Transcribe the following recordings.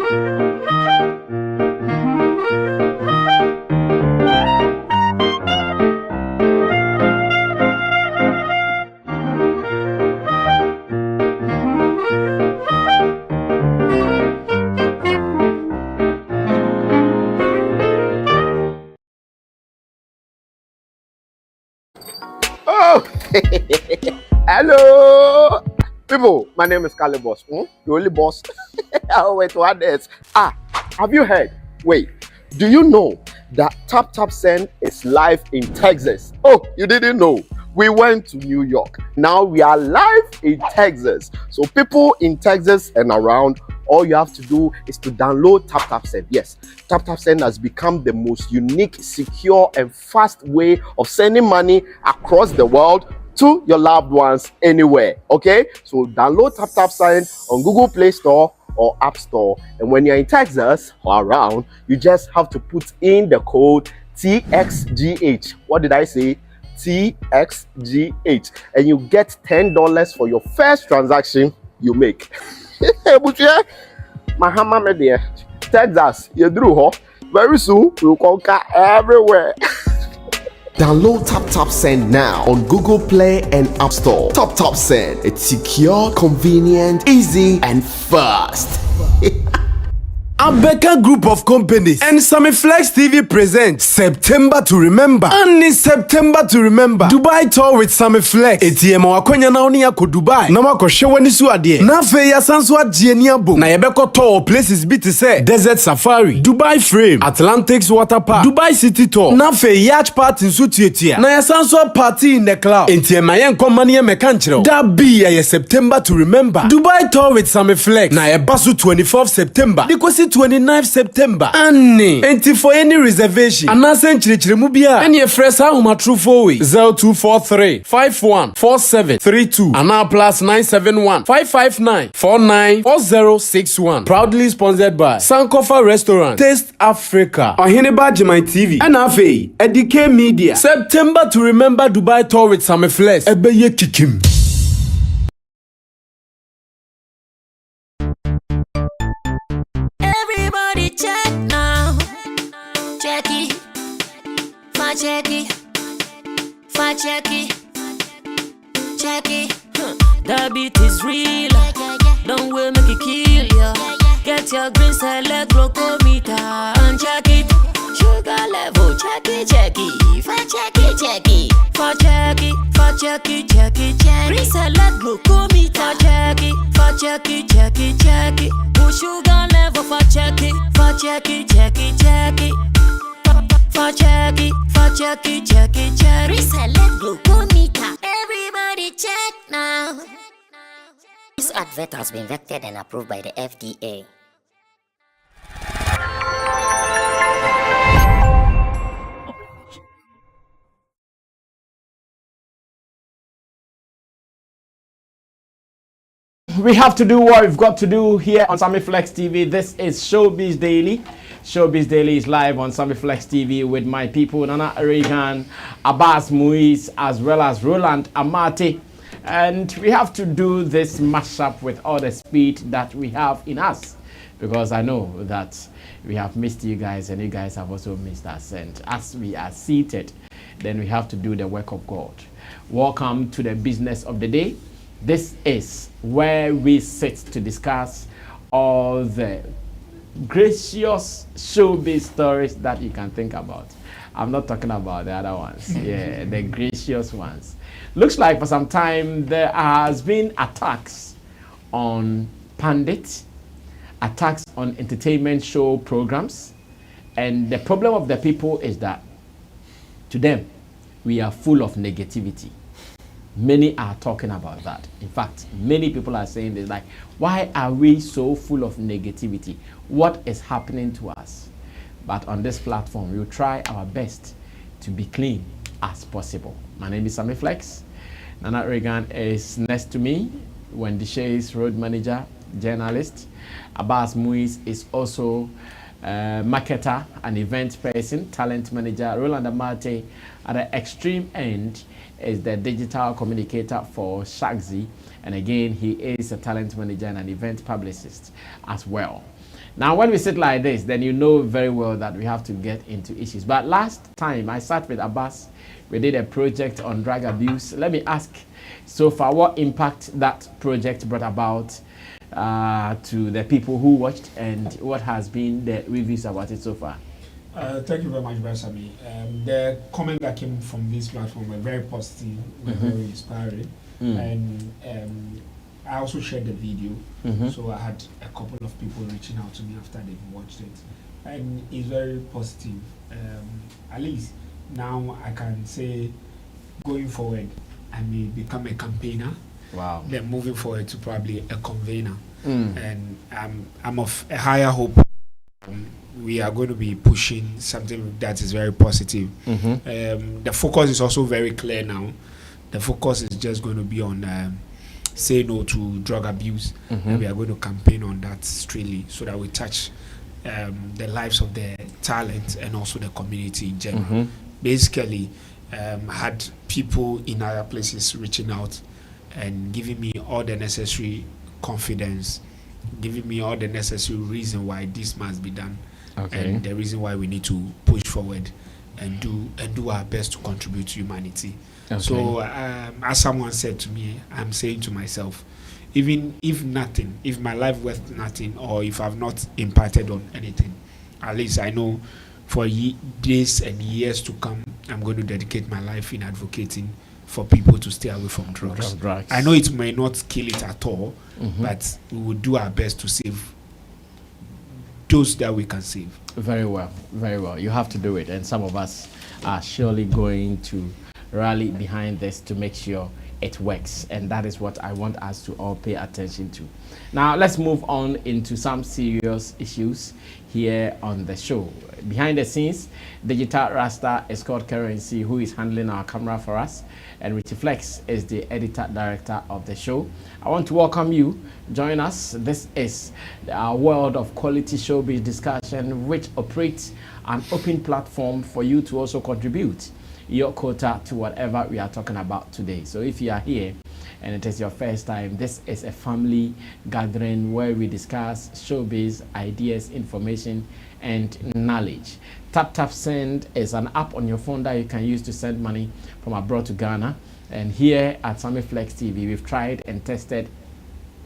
Oh, hello, people. My name is Kale Boss. The only boss. Oh, wait, what else? Have you heard? Wait, do you know that Tap Tap Send is live in Texas? Oh, you didn't know? We went to New York. Now we are live in Texas. So people in Texas and around, all you have to do is to download Tap Tap Send. Yes, Tap Tap Send has become the most unique, secure, and fast way of sending money across the world to your loved ones anywhere. Okay, so download Tap Tap Send on Google Play Store or App Store. And when you're in Texas or around, you just have to put in the code TXGH. What did I say? TXGH, and you get $10 for your first transaction you make. Mahama media, Texas, you drew very soon we'll conquer everywhere. Download Tap Tap Send now on Google Play and App Store. Tap Tap Send, it's secure, convenient, easy, and fast. Asakaa Group of Companies and Sammy Flex TV presents September to Remember. And in September to Remember, Dubai tour with Sammy Flex. ATM wakwenya na oni yako Dubai. Na wako shewani su adie. Na fe ya sansu adie ni abo. Na yebeko tour places biti se Desert Safari, Dubai Frame, Atlantics Water Park, Dubai City Tour. Na fe yacht party nsu tietia. Na ya sansu party in the cloud. ATM ayen komani ye mekanchiro. Da be ya September to Remember. Dubai tour with Sammy Flex. Na yebasu 24th September. Dikosi 29th September. Annie. Enti for any reservation. Anasen chirichirimu bia. Any fresa huma true for we. 0243 514732. Ana plus 971 559 494061. Proudly sponsored by Sankofa Restaurant, Taste Africa, Ohineba Jemai TV, NFA, Edike Media. September to Remember Dubai tour with Sammy Flex. Ebeye kikim. Check now, check it, fa check it, fa check it, check it. That beat is real, don't wait make it kill ya. Get your green select glucometer and check it. Sugar level, check it, fa check it, fa check it, fa check it, check it. Green select glucometer, check it, fa check it, check it. Sugar level, fa check it, check it. For check it, check. Reselect glucometer. Everybody check now. This advert has been vetted and approved by the FDA. We have to do what we've got to do here on Sammy Flex TV. This is Showbiz Daily. Showbiz Daily is live on Sammy Flex TV with my people, Nana Reagan, Abbas Muiz, as well as Roland Amate. And we have to do this mashup with all the speed that we have in us, because I know that we have missed you guys and you guys have also missed us. And as we are seated, then we have to do the work of God. Welcome to the business of the day. This is where we sit to discuss all the gracious showbiz stories that you can think about. I'm not talking about the other ones. Yeah, the gracious ones. Looks like for some time there has been attacks on pundits, attacks on entertainment show programs, and the problem of the people is that to them, we are full of negativity. Many are talking about that. In fact, many people are saying this, like, why are we so full of negativity? What is happening to us? But on this platform, we'll try our best to be clean as possible. My name is Sammy Flex. Nana Reagan is next to me. Wendy Shea is road manager, journalist. Abbas Muiz is also marketer, an event person, talent manager. Roland Amate at the extreme end is the digital communicator for Shagzi, and again he is a talent manager and an event publicist as well. Now, when we sit like this, then you know very well that we have to get into issues. But last time I sat with Abbas, we did a project on drug abuse. Let me ask, so far, what impact that project brought about to the people who watched, and what has been the reviews about it so far? Thank you very much, Sammy. The comment that came from this platform were very positive, were very inspiring, and I also shared the video, so I had a couple of people reaching out to me after they watched it, and it's very positive. At least now I can say, going forward, I may become a campaigner. Wow. Then moving forward to probably a convener, and I'm of a higher hope. We are going to be pushing something that is very positive. The focus is also very clear now. The focus is just going to be on say no to drug abuse, and we are going to campaign on that strictly so that we touch the lives of the talent and also the community in general. Basically, had people in other places reaching out and giving me all the necessary confidence, giving me all the necessary reason why this must be done, and the reason why we need to push forward and do our best to contribute to humanity. So as someone said to me, I'm saying to myself, even if nothing, if my life worth nothing, or if I've not impacted on anything, at least I know for days and years to come, I'm going to dedicate my life in advocating for people to stay away from drugs. I know it may not kill it at all, but we will do our best to save those that we can save. Very well, very well. You have to do it, and some of us are surely going to rally behind this to make sure it works, and that is what I want us to all pay attention to. Now let's move on into some serious issues here on the show. Behind the scenes, Digital Rasta is called Currency, who is handling our camera for us, and Richie Flex is the editor director of the show. I want to welcome you. Join us. This is our world of quality showbiz discussion, which operates an open platform for you to also contribute your quota to whatever we are talking about today. So if you are here and it is your first time, this is a family gathering where we discuss showbiz, ideas, information, and knowledge. Tap Send is an app on your phone that you can use to send money from abroad to Ghana. And here at Sammy Flex TV, we've tried and tested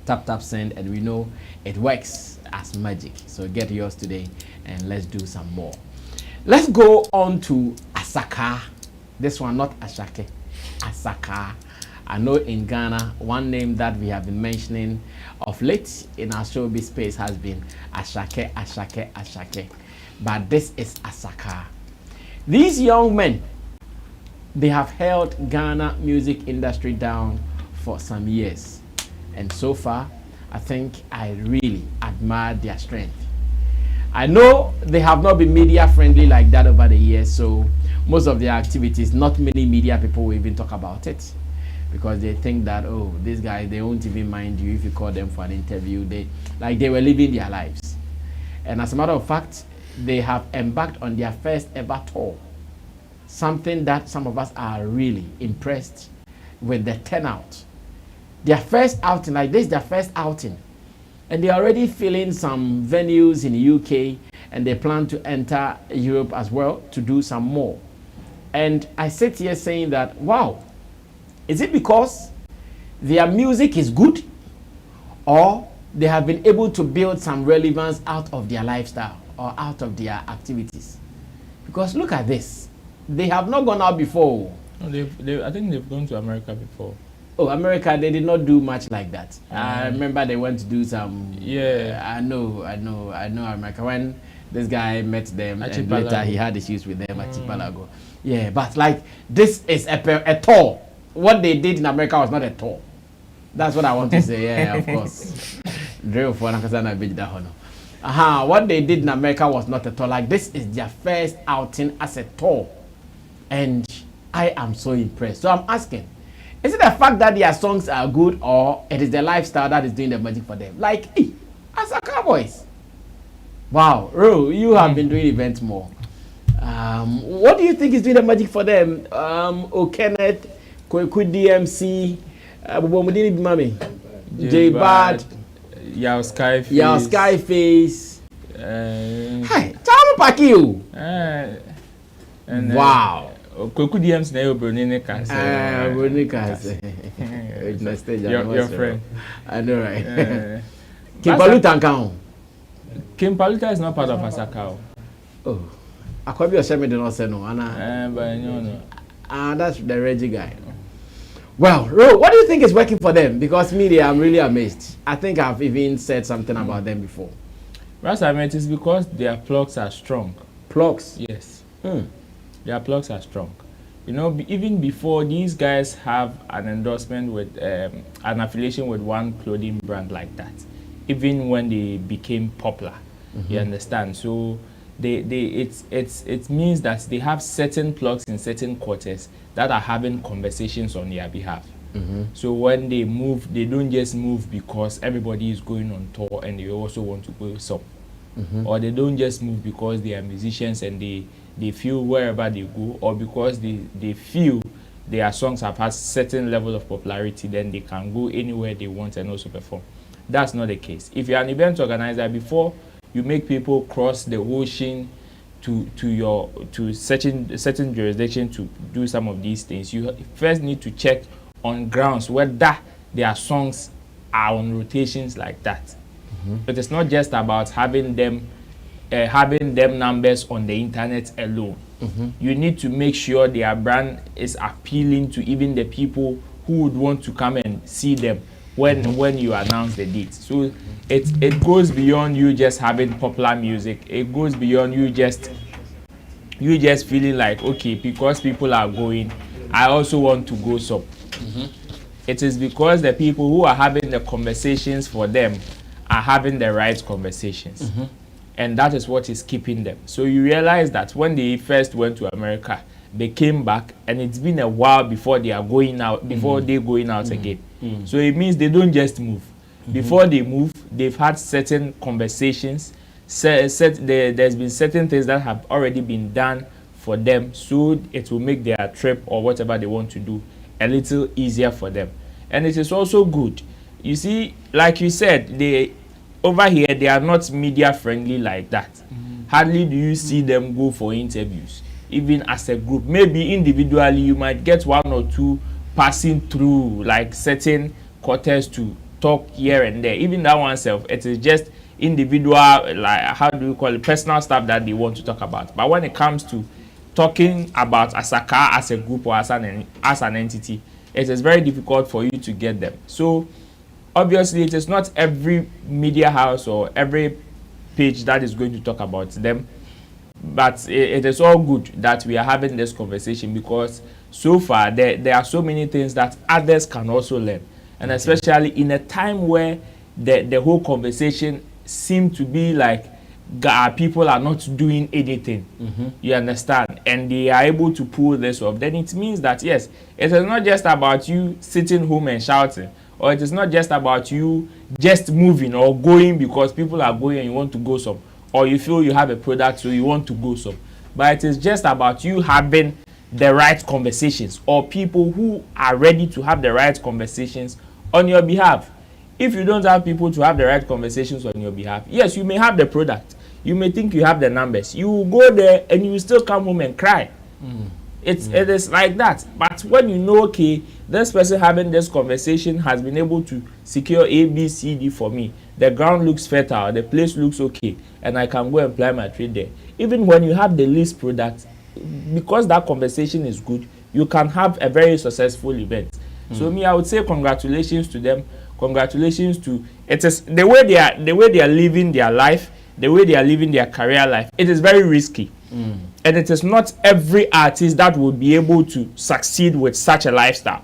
Tap Send, and we know it works as magic. So get yours today and let's do some more. Let's go on to Asakaa. This one, not Ashake, Asakaa. I know in Ghana, one name that we have been mentioning of late in our showbiz space has been Ashake. But this is Asakaa. These young men, they have held Ghana music industry down for some years. And so far, I think I really admire their strength. I know they have not been media friendly like that over the years, so most of their activities, not many media people will even talk about it, because they think that, oh, these guys, they won't even mind you if you call them for an interview. They were living their lives. And as a matter of fact, they have embarked on their first ever tour, something that some of us are really impressed with the turnout. Their first outing, like this is their first outing, and they're already filling some venues in the UK, and they plan to enter Europe as well to do some more. And I sit here saying that, wow, is it because their music is good, or they have been able to build some relevance out of their lifestyle or out of their activities? Because look at this, they have not gone out before. No, I think they've gone to America before. Oh, America, they did not do much like that. I remember they went to do some. Yeah. I know America. When this guy met them, and later he had issues with them at Chipalago. Yeah, but like this is a tour. What they did in America was not a tour. That's what I want to say. Yeah, of course. What they did in America was not a tour. Like this is their first outing as a tour, and I am so impressed. So I'm asking, is it the fact that their songs are good, or it is the lifestyle that is doing the magic for them? Like, hey, Asakaa boys. Wow, Ro, you have been doing events more. What do you think is doing the magic for them? Kenneth, Kweku DMC, Mami, J Bad, Yao Skyface. Skyface. Hi, Chama Pakio. Wow. Koku DMs na yo Brunine Kase. Brunine Kase. Your friend. I know, right? Kimpaluta Nkao. Kimpaluta is not part of Asakaa. Oh. Akwabi Oshemi did not say no. But no. That's the Reggie guy. Well, Ro, what do you think is working for them? Because me, I'm really amazed. I think I've even said something about them before. What I meant is because their plugs are strong. Plugs? Yes. Their plugs are strong. You know, even before these guys have an endorsement with an affiliation with one clothing brand like that, even when they became popular, you understand? So it means that they have certain plugs in certain quarters that are having conversations on their behalf. So when they move, they don't just move because everybody is going on tour and they also want to go some. Or they don't just move because they are musicians and they feel wherever they go, or because they feel their songs have had certain level of popularity, then they can go anywhere they want and also perform. That's not the case. If you're an event organizer, before you make people cross the ocean to certain jurisdiction to do some of these things, you first need to check on grounds whether their songs are on rotations like that. It is not just about having them numbers on the internet alone. You need to make sure their brand is appealing to even the people who would want to come and see them when you announce the date. So it goes beyond you just having popular music. It goes beyond you just feeling like, okay, because people are going, I also want to go some. It is because the people who are having the conversations for them are having the right conversations. And that is what is keeping them. So you realize that when they first went to America, they came back, and it's been a while before they are going out, before they're going out again. So it means they don't just move. Before they move, they've had certain conversations. There's been certain things that have already been done for them, so it will make their trip or whatever they want to do a little easier for them. And it is also good. You see, like you said, over here, they are not media friendly like that. Hardly do you see them go for interviews, even as a group. Maybe individually, you might get one or two passing through like certain quarters to talk here and there. Even that oneself, it is just individual, like, how do you call it, personal stuff that they want to talk about. But when it comes to talking about Asakaa as a group or as an entity, it is very difficult for you to get them. So obviously, it is not every media house or every page that is going to talk about them, but it is all good that we are having this conversation, because so far there are so many things that others can also learn, and especially in a time where the whole conversation seems to be like people are not doing anything. You understand? And they are able to pull this off. Then it means that yes, it is not just about you sitting home and shouting, or it is not just about you just moving or going because people are going and you want to go some, or you feel you have a product so you want to go some. But it is just about you having the right conversations, or people who are ready to have the right conversations on your behalf. If you don't have people to have the right conversations on your behalf, yes, you may have the product, you may think you have the numbers, you will go there and you will still come home and cry. It is like that. But when you know, okay, this person having this conversation has been able to secure A, B, C, D for me, the ground looks fertile, the place looks okay, and I can go and apply my trade there. Even when you have the least product, because that conversation is good, you can have a very successful event. So me, I would say congratulations to them. Congratulations to it is the way they are living their life, the way they are living their career life. It is very risky. And it is not every artist that would be able to succeed with such a lifestyle.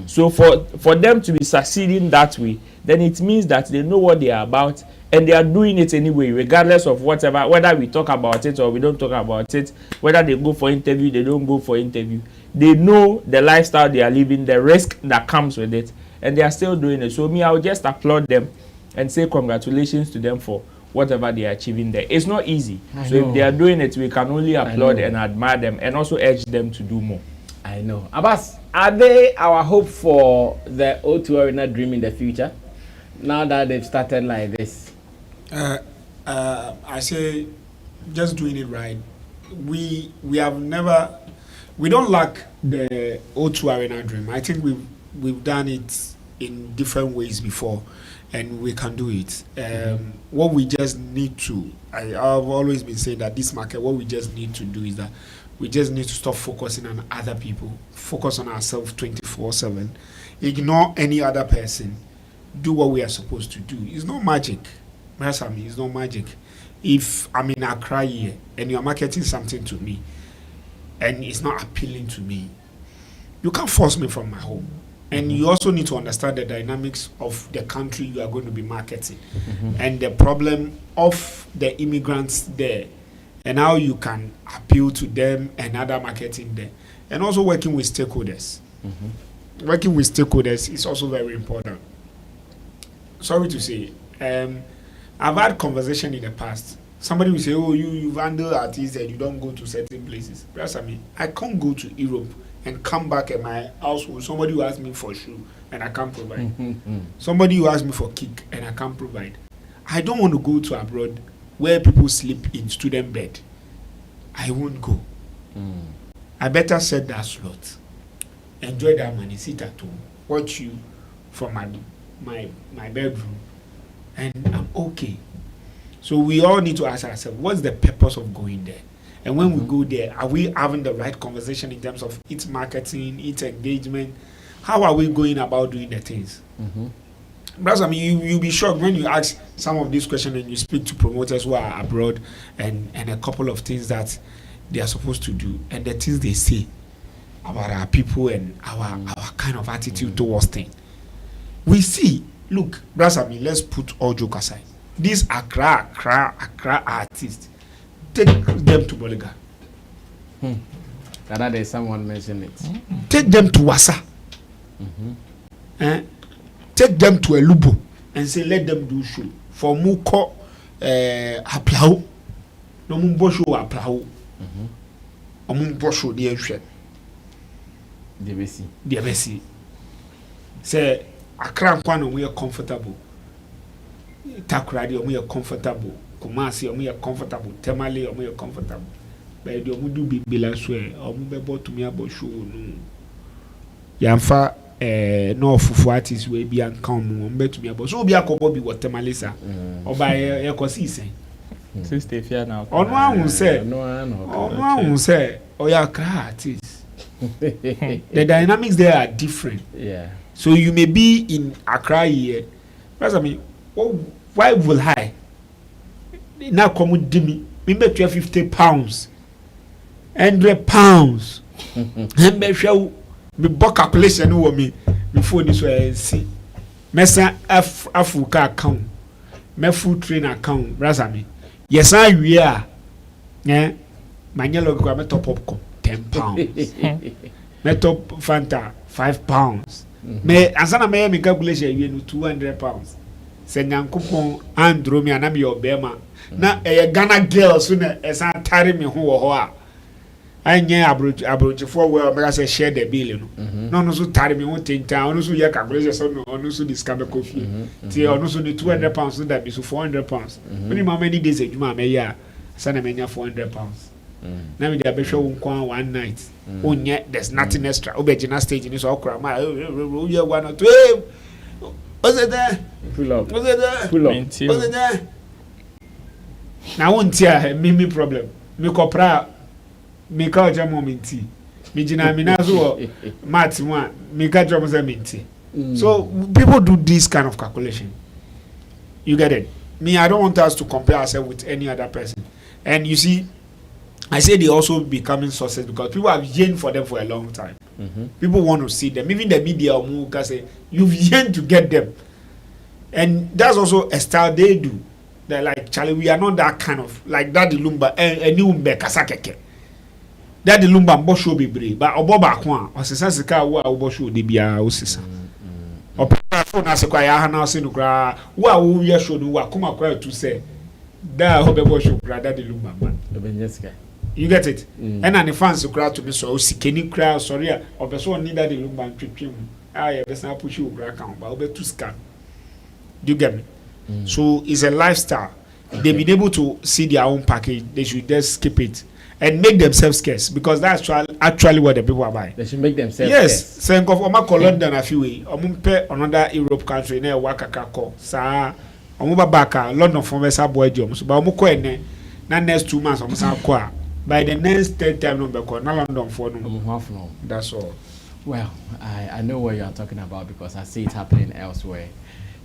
So for them to be succeeding that way, then it means that they know what they are about, and they are doing it anyway, regardless of whatever, whether we talk about it or we don't talk about it, whether they go for interview, they don't go for interview. They know the lifestyle they are living, the risk that comes with it, and they are still doing it. So me, I would just applaud them and say congratulations to them for whatever they are achieving there. It's not easy. So if they are doing it, we can only applaud and admire them, and also urge them to do more. I know. Abbas, are they our hope for the O2 Arena dream in the future? Now that they've started like this? I say just doing it right. We don't lack the O2 Arena dream. I think we've done it in different ways before, and we can do it. What we just need to, I've always been saying that this market, what we just need to do is that we just need to stop focusing on other people, focus on ourselves 24/7, ignore any other person, do what we are supposed to do. It's not magic. Sammy, it's not magic. If I'm in Accra here and you're marketing something to me and it's not appealing to me, you can't force me from my home. And you also need to understand the dynamics of the country you are going to be marketing and the problem of the immigrants there and how you can appeal to them and other marketing there. And also working with stakeholders. Working with stakeholders is also very important. Sorry to say, I've had conversation in the past. Somebody will say, oh, you handle artists and you don't go to certain places. That's I mean, I can't go to Europe and come back at my household. Somebody who asks me for shoe and I can't provide. Somebody who asks me for kick and I can't provide. I don't want to go to abroad where people sleep in student bed. I won't go. I better set that slot. Enjoy that money, sit at home, watch you from my bedroom, and I'm okay. So we all need to ask ourselves, what's the purpose of going there? And when we go there, are we having the right conversation in terms of its marketing, its engagement? How are we going about doing the things? Because I mean, you'll be shocked when you ask some of these questions and you speak to promoters who are abroad and a couple of things that they are supposed to do and the things they say about our people and our kind of attitude towards things. We see, look, I mean, let's put all joke aside. These Accra artists, take them to Boliga. That other day someone mentioned it. Take them to Wasa. Take them to Elubo and say let them do show. For Muko Aplau. No Mumbosho Aplau. Mumbosho the ancient. DBC. Say Accra Kwano we are comfortable. Takradi we are comfortable. Kumasi we are comfortable. Temale we are comfortable. But the Omudu be bilaswe. Omubebo to me about show no. Yamfa no fufu artist we be and come mbe to me about so be akobo bi Temale sa. Oba e kosi isen. So stay fear now. Ono ahun say oya Accra artist. The dynamics there are different. Yeah. So you may be in Accra here. That's I mean, why will I now come with me? Maybe 50 pounds, £100. And show me book calculation over me before this way see. Mesa Africa account, my food train account. That's I mean. Yes, we are. Yeah, my yellow gram top popcorn. £10. Metal Fanta £5. Me ansana me calculation you £200. Say nyankopon andro me anam your bema na Ghana girl so na esan tare me ho a anye abrochefo we me say share the bill no no so tare me ho tentan no so ye calculation so no so discount coffee ti no so the £200 so that be so £400 when how many days ejuma me ya sana me nya £400. Now we dey show one night. There's nothing extra. Obejina stage in so okra ma. You one or two. Was it there? Pull up. Was it there? Pull up. Was it there? Now one tear me problem. Me kopra me ka oja momenti. Me jina me na so mat one me ka job say menti. So people do this kind of calculation. You get it? Me, I don't want us to compare ourselves with any other person. And you see, I say they also becoming sources because people have yearned for them for a long time. People want to see them. Even the media can say, you've yearned to get them. And that's also a style they do. They're like, Charlie, we are not that kind of, like Daddy Lumba, and you umbe kasakeke. Daddy Lumba mbosho bibre, but oboba kwa, osisasika wa obosho debia osisa. Opera phone asekwa ya hana osinukra, wa wo ye show no wa kuma kwa to say, da obebo show kra Daddy Lumba man. You get it? And the fans crowd to me so sikeni crowd sorry obeso need that the look ban twetwem ah be say push you account but obe to scan. Do you get me? So it's a lifestyle they've been able to see their own package. They should just skip it and make themselves scarce, because that's actually what the people are buying. They should make themselves Yes, scarce. so of Oma London a few way, Omumpe another Europe country na waka kako. Sa Omuba baka London from West Boy Jom. So ba omuko ene na next 2 months omusa kwa. By the next 10 time no be na London for no. That's all. Well, I know what you are talking about because I see it happening elsewhere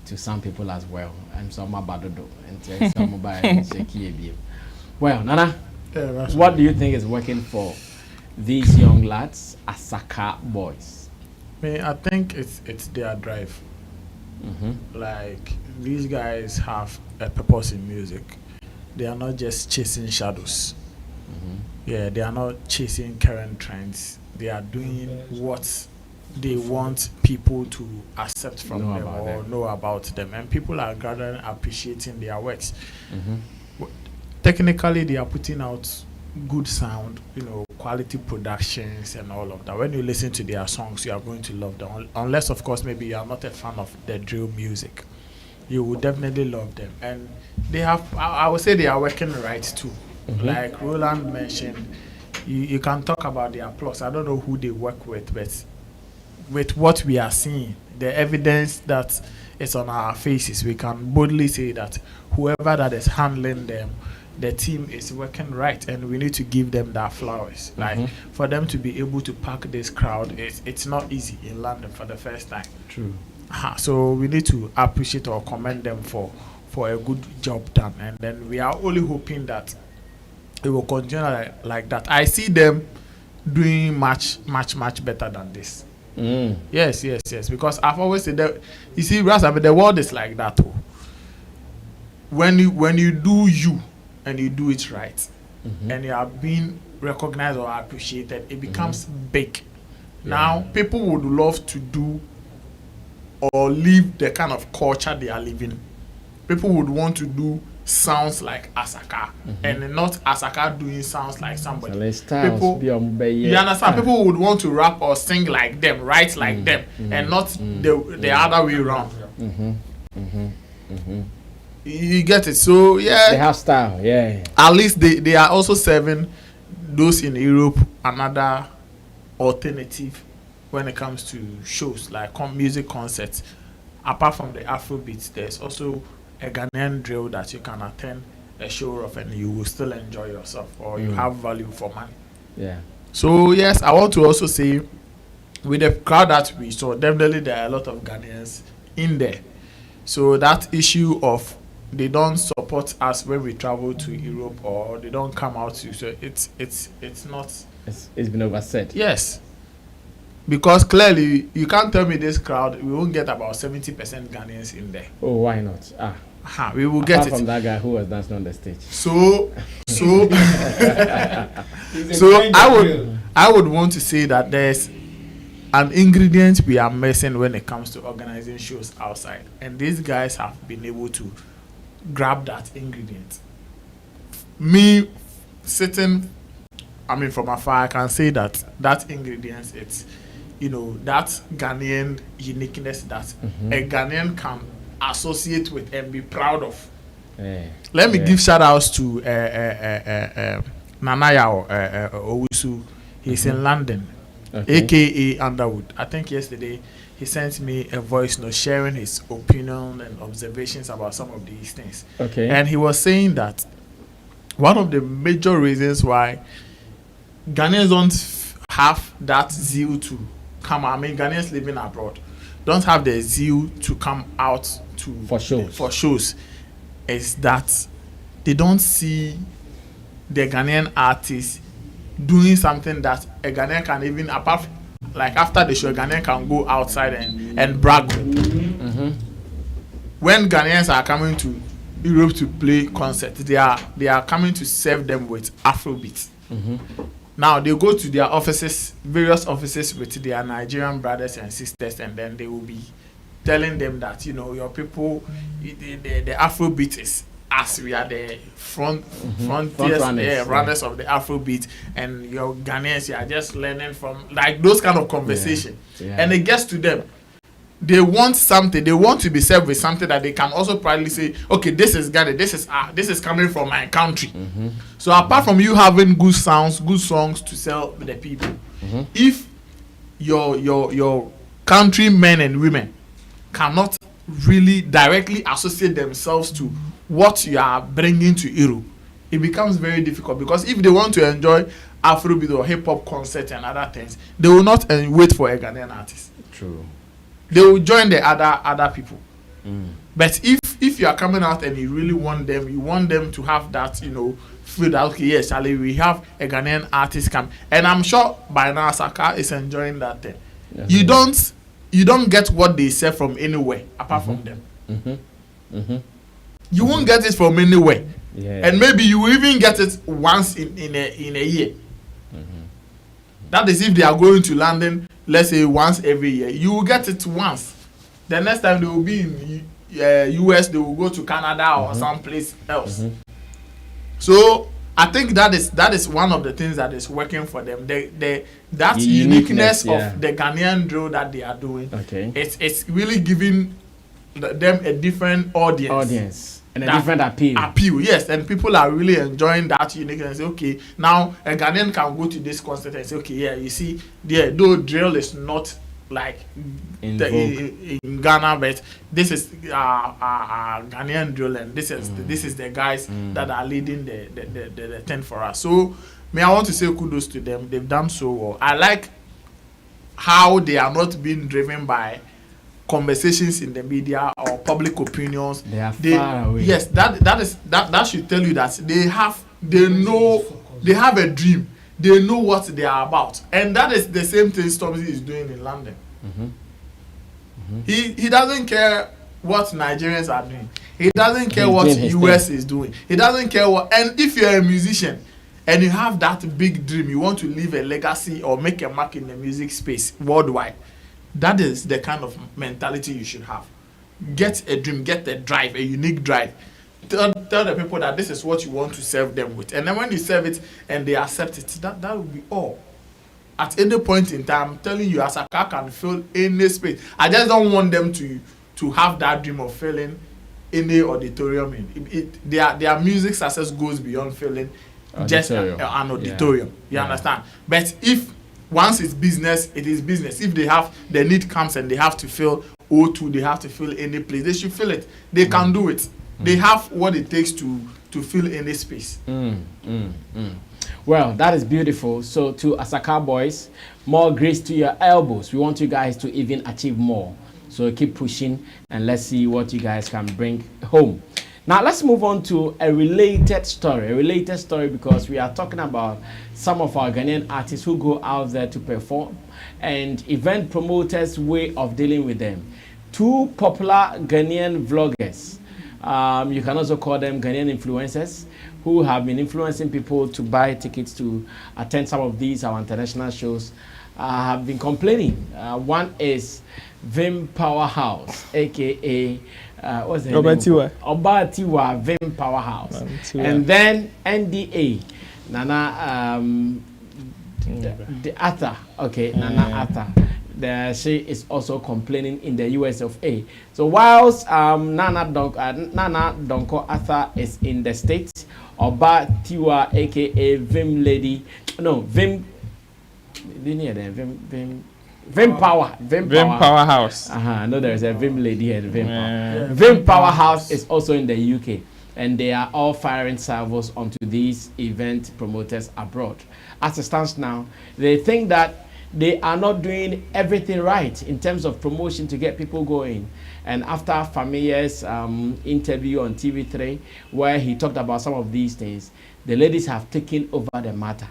to some people as well. And some are badodo and some buy shaky. Well, Nana, what do you think is working for these young lads, Asakaa boys? I think it's their drive. Like, these guys have a purpose in music. They are not just chasing shadows. Yeah, they are not chasing current trends. They are doing what they want people to accept from them or know about them, and people are gathering, appreciating their works. Technically, they are putting out good sound, quality productions and all of that. When you listen to their songs, you are going to love them. Unless, of course, maybe you are not a fan of the drill music, you will definitely love them. And they have, I would say, they are working right too. Like Roland mentioned, you can talk about their plots. I don't know who they work with, but with what we are seeing, the evidence that is on our faces, we can boldly say that whoever that is handling them, the team is working right, and we need to give them that flowers. Like, for them to be able to pack this crowd, it's not easy in London for the first time. True. So we need to appreciate or commend them for a good job done, and then we are only hoping that it will continue like that. I see them doing much better than this. Yes, because I've always said that, you see, the world is like that too. When you do you and you do it right, and you are being recognized or appreciated, it becomes big. Now people would love to do or live the kind of culture they are living. People would want to do sounds like Asakaa, and not Asakaa doing sounds like somebody. People, you understand? People would want to rap or sing like them, write like them, and not the other way around. You get it? So yeah, they have style. Yeah. At least they are also serving those in Europe another alternative when it comes to shows like music concerts. Apart from the Afrobeats, there's also a Ghanaian drill that you can attend a show of and you will still enjoy yourself, or you have value for money. Yeah. So yes, I want to also say, with the crowd that we saw, definitely there are a lot of Ghanaians in there. So that issue of they don't support us when we travel to Europe, or they don't come out to, so it's not. It's been oversaid. Yes. Because clearly, you can't tell me this crowd, we won't get about 70% Ghanaians in there. Oh, why not? We will get it. Apart from that guy who was dancing on the stage. So I would want to say that there's an ingredient we are missing when it comes to organizing shows outside. And these guys have been able to grab that ingredient. Me sitting, from afar, I can say that ingredient, it's, that Ghanaian uniqueness that a Ghanaian can associate with and be proud of. Let me give shout outs to Nanaya Owusu. He's in London, aka Underwood. I think yesterday he sent me a voice note sharing his opinion and observations about some of these things. And he was saying that one of the major reasons why Ghanaians don't have that zeal to come out, Ghanaians living abroad don't have the zeal to come out for shows, is that they don't see the Ghanaian artists doing something that a Ghanaian can even, apart like after the show, a Ghanaian can go outside and brag with. When Ghanaians are coming to Europe to play concerts, they are coming to serve them with Afrobeat. Now they go to their offices, various offices with their Nigerian brothers and sisters, and then they will be telling them that, your people, the Afrobeat is us. We are the runners of the Afrobeat, and your Ghanaians, you are just learning from, like, those kind of conversation. And it gets to them. they want something. They want to be served with something that they can also proudly say, okay, this is Ghana. This is coming from my country. So apart from you having good sounds, good songs to sell to the people, if your countrymen and women cannot really directly associate themselves to what you are bringing to Europe, it becomes very difficult, because if they want to enjoy Afrobeat or hip hop concert and other things, they will not wait for a Ghanaian artist. True. They will join the other people. But if you are coming out and you really want them to have that, feel that, okay, yes, Charlie, we have a Ghanaian artist come, and I'm sure by now Asakaa is enjoying that thing. You don't get what they say from anywhere apart from them. You won't get it from anywhere, and maybe you will even get it once in a year. That is if they are going to London, let's say once every year. You will get it once. The next time they will be in US, they will go to Canada or someplace else. So I think that is one of the things that is working for them. That uniqueness of the Ghanaian drill that they are doing. Okay. It's really giving them a different audience. And a different appeal. Yes, and people are really enjoying that uniqueness. Okay, now a Ghanaian can go to this concert and say, okay, yeah, you see, though drill is not like in Ghana, but this is Ghanaian drill, and this is the guys that are leading the tent for us. So, I want to say kudos to them. They've done so well. I like how they are not being driven by conversations in the media or public opinions. They are far away. Yes, that should tell you that they have a dream. They know what they are about, and that is the same thing Stormzy is doing in London. He doesn't care what Nigerians are doing. He doesn't care what US is doing. He doesn't care what. And if you're a musician and you have that big dream, you want to leave a legacy or make a mark in the music space worldwide, that is the kind of mentality you should have. Get a dream, get a drive, a unique drive. Tell the people that this is what you want to serve them with. And then when you serve it and they accept it, that will be all. At any point in time, I'm telling you, Asakaa can fill any space. I just don't want them to have that dream of filling any auditorium. Their music success goes beyond filling just an auditorium. You understand? But if once it's business, it is business. If the need comes and they have to fill O2, they have to fill any place, they should fill it. They can do it. They have what it takes to fill any space. Well, that is beautiful. So to Asakaa boys, more grace to your elbows. We want you guys to even achieve more. So keep pushing and let's see what you guys can bring home. Now let's move on to a related story because we are talking about some of our Ghanaian artists who go out there to perform and event promoters' way of dealing with them. Two popular Ghanaian vloggers, you can also call them Ghanaian influencers, who have been influencing people to buy tickets to attend some of these our international shows, have been complaining. One is Vim Powerhouse, aka what's the name? Obatiwa Vim Powerhouse. And then NDA, Nana the Atta, Nana Atta. She is also complaining in the US of A. So whilst Nana Donko Atta is in the States, Obatiwa aka Vim Lady, Vim Powerhouse. I know there's a Vim Lady and Vim Power. Vim Powerhouse is also in the UK, and they are all firing salvos onto these event promoters abroad. As it stands now, they think that they are not doing everything right in terms of promotion to get people going. And after Famiye's interview on TV3, where he talked about some of these things, the ladies have taken over the matter,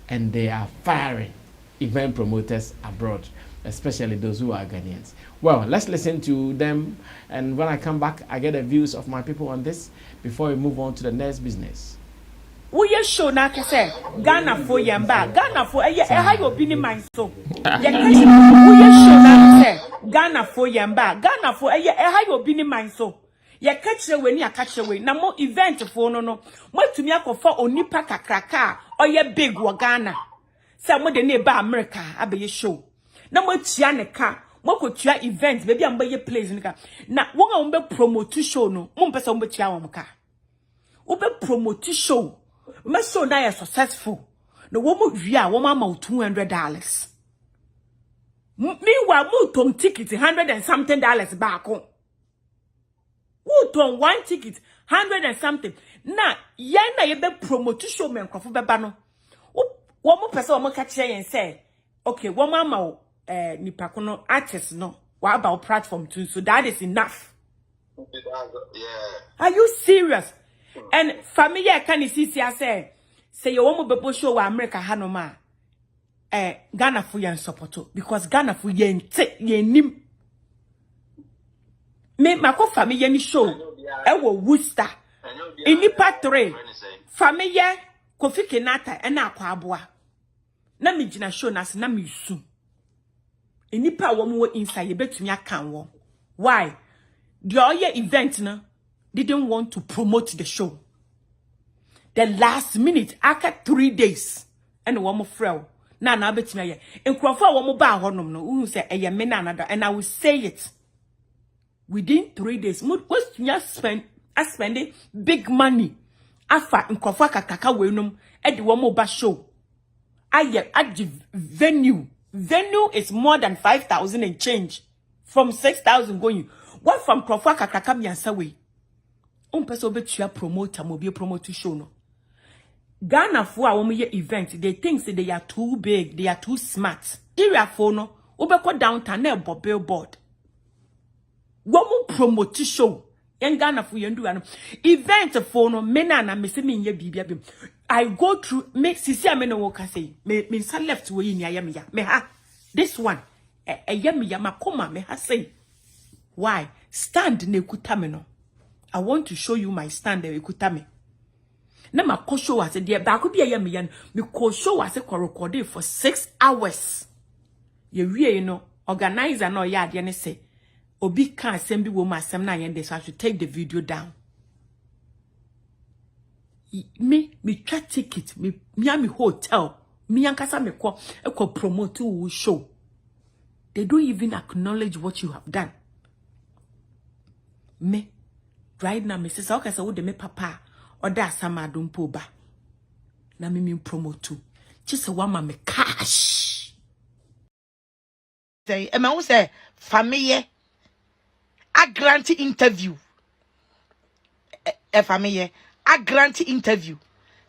and they are firing event promoters abroad, especially those who are Ghanaians. Well, let's listen to them, and when I come back, I get the views of my people on this before we move on to the next business. We show na kase Ghana for yamba Ghana for ha yo bi ni man so ye we show na kase Ghana for yamba Ghana for ha yo bi ni man so ye ka kire we ni aka kire we na mo event for no matumi akofa onipa kakraka oye big wo Ghana se mo de na ba America abeye show na mo tia ne ka Moko tua events baby am be place nika. Na wonga umbe promote show no. Mo pesa umbe tua wamka. Ube promote show. Me show na ya successful. No womo via woma ma $200. Meanwhile, mo ton ticket $100 and something back on. Who ton one ticket $100 and something. Na yana ye be promote show me nkrofo beba no. Wo mo pese wo mo ka kire yen say, okay, wo ma nipa kono artist no. What about platform too? So that is enough. Yeah. Are you serious? And family can see say you want to show America Hanoma Ghana for yan support because Ghana for yen nim me mako family ni show wo Worcester inipa 3 family Kofi Kenata na akwa aboa na me gina show na se na me su inipa wo mo inside ye betumi akan wo why the oye event no didn't want to promote the show. The last minute, after 3 days, and one more frail. Na bet me. And Crawford one more bar honum no who say a men another, and I will say it. Within 3 days, mood was spending big money. Afa in Crawford kaka wenum at the one more bar show. At the venue. Venue is more than 5,000 and change. From 6,000 going. What from Crawford kaka mi ansawe? Person be promoter mo be promote show no. Ghana for a woman event, they think say they are too big, they are too smart. Area for no, ubeko downtown na billboard. Woman promote show. Yen Ghana for yendu ano. Event for no, mena na mese me nye bibi. I go through make sisi amena woka say me sa left way ni ayami ya. Me ha this one ayami ya makoma me ha say. Why? Stand ne kutame no. I want to show you my stand there ikutame. Na ma ko show was there ba ko bia ya me yan me ko show was ko record for 6 hours. Ye wie no organizer no ya ade ne say obi kan asem bi wo ma asem na yen dey so I should take the video down. Me try ticket me Miami hotel me yankasa me ko promote who show. They don't even acknowledge what you have done. Me right now, Mrs. Okay, so would me papa or that sama dumpo ba. Na me promote too. Just a woman me cash. Say, and I say, family, a grant interview. A family, a grant interview.